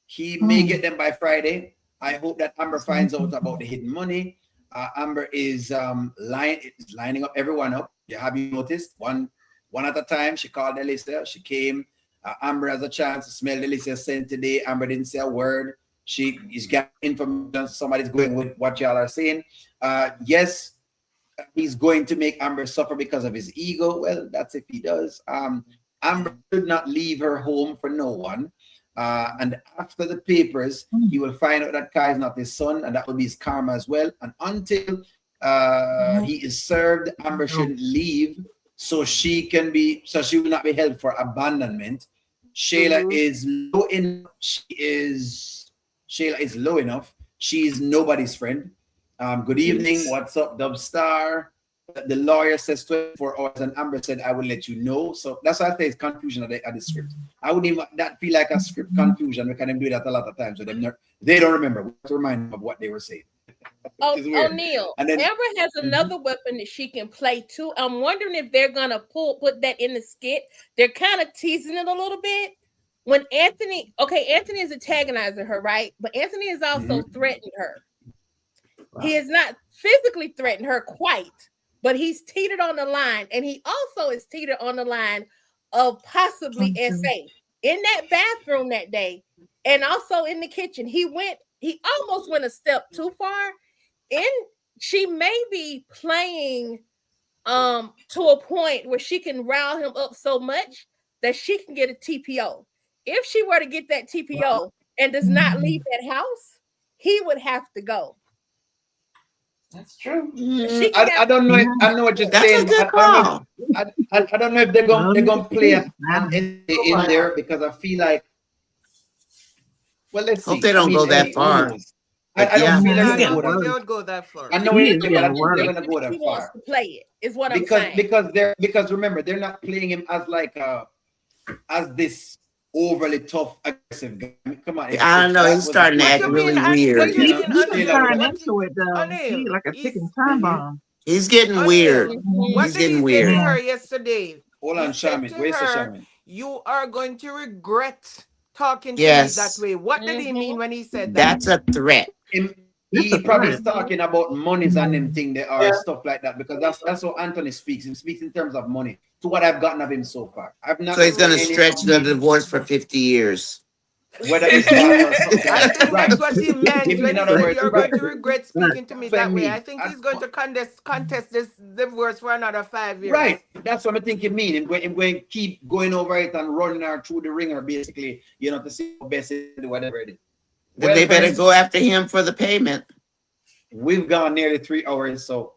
He may get them by Friday. I hope that Amber finds out about the hidden money. Amber is lining up everyone up. Have you noticed? One at a time. She called Alyssa. She came. Amber has a chance to smell Alyssa scent today. Amber didn't say a word. She is getting information. Somebody's going with what y'all are saying. Yes, he's going to make Amber suffer because of his ego. Well, that's if he does. Amber should not leave her home for no one. And after the papers, he will find out that Kai is not his son, and that will be his karma as well. And until he is served, Amber shouldn't leave, so she will not be held for abandonment. Shayla is low enough. Shayla is low enough. She is nobody's friend. Good evening. What's up, Dubstar? The lawyer says 24 hours, and Amber said, I will let you know. So that's why I say it's confusion of the script. I wouldn't even that feel like a script confusion. We can do that a lot of times with them. They don't remember. We have to remind them of what they were saying. Oneil, Amber has another weapon that she can play too. I'm wondering if they're gonna put that in the skit. They're kind of teasing it a little bit. When Anthony is antagonizing her, right? But Anthony is also threatened her. Wow. He is not physically threatened her quite, but he's teetered on the line, and he also is teetered on the line of possibly SA in that bathroom that day, and also in the kitchen. He almost went a step too far. And she may be playing to a point where she can rile him up so much that she can get a TPO. If she were to get that TPO and does not leave that house, he would have to go. That's true. I don't know. I know what you're saying. That's a good call. I don't know if they're gonna play an in there, because I feel like, well, let's see. Hope they don't go that far. I don't feel they're I going to go don't think they that. would go that far. I know it, but I don't think they're going to go that He wants far. to play it. Is what I'm saying. Because remember, they're not playing him as like as this overly tough, aggressive guy. I mean, come on. I don't know. He's starting to act really weird. He's turning into it though. Oneil, He's like a ticking time bomb. He's getting Oneil, weird. What He's did he getting say to weird. her yesterday? Hold He on, said Shaman. to Where's the her, Shaman? you are going to regret talking to me Yes. that way. What did he mean when he said that? That's a threat. He probably is talking about monies and them thing there or stuff like that, because that's how Anthony speaks. He speaks in terms of money, to what I've gotten of him so far. I've not. So he's going to any stretch the divorce for 50 years. Whether it's that or something. I think Right. that's what he meant In when he other said words, you're right. going to regret speaking to me that way. I think I- he's going to contest this divorce for another 5 years. Right. That's what I think you mean. I'm going to keep going over it and running her through the ringer, basically, to see how best it is, whatever it is. Then they better go after him for the payment. We've gone nearly 3 hours, so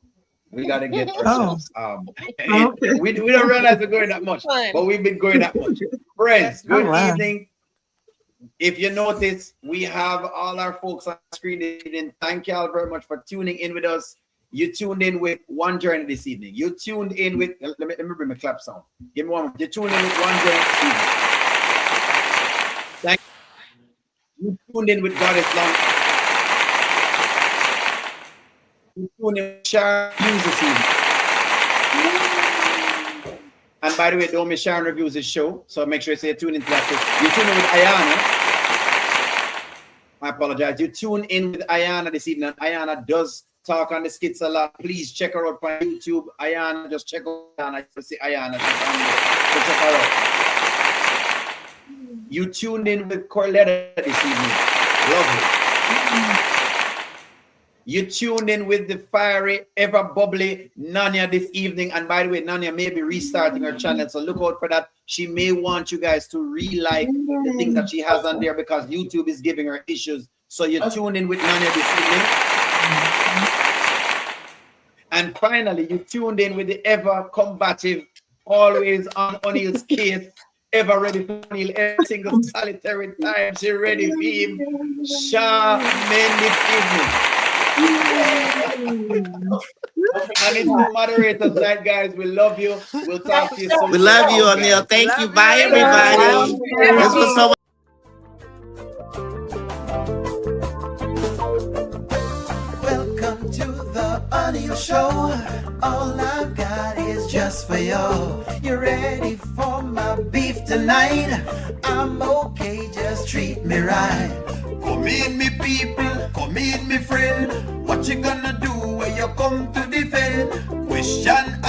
we got to get ourselves. Okay. We don't realize we're going that much, but we've been going that much. Friends, good evening. If you notice, we have all our folks on screen. And thank you all very much for tuning in with us. You tuned in with One Journey this evening. You tuned in with, let me bring my clap sound. Give me one. You tuned in with One Journey this evening. Thank you. You tuned in with Goddess Long. You tuned in with Sharon Reviews this evening. And by the way, don't miss Sharon Reviews this show, so make sure you say tune into that too. You tune in with Ayana. I apologize. You tune in with Ayana this evening. Ayana does talk on the skits a lot. Please check her out on YouTube. Ayana, just check out Ayana. You see Ayana. So check her out. You tuned in with Corletta this evening. Lovely. You tuned in with the fiery, ever bubbly Nanya this evening. And by the way, Nanya may be restarting her channel, so look out for that. She may want you guys to re-like the things that she has on there, because YouTube is giving her issues. So you tune in with Nanya this evening. And finally, you tuned in with the ever combative, always on Oneil's case, ever ready for Oneil every single solitary time. She ready for him. Shaman this evening. And it's the moderators night, guys. We love you. We'll talk to you soon. We love you, Oneil. Thank you. Bye, everybody. This was so much. Welcome to the Oneil Show. All I've got is just for you. You ready for my beef tonight? I'm okay, just treat me right. Come in, me people, come in, me friend. What you gonna do when you come to defend? Question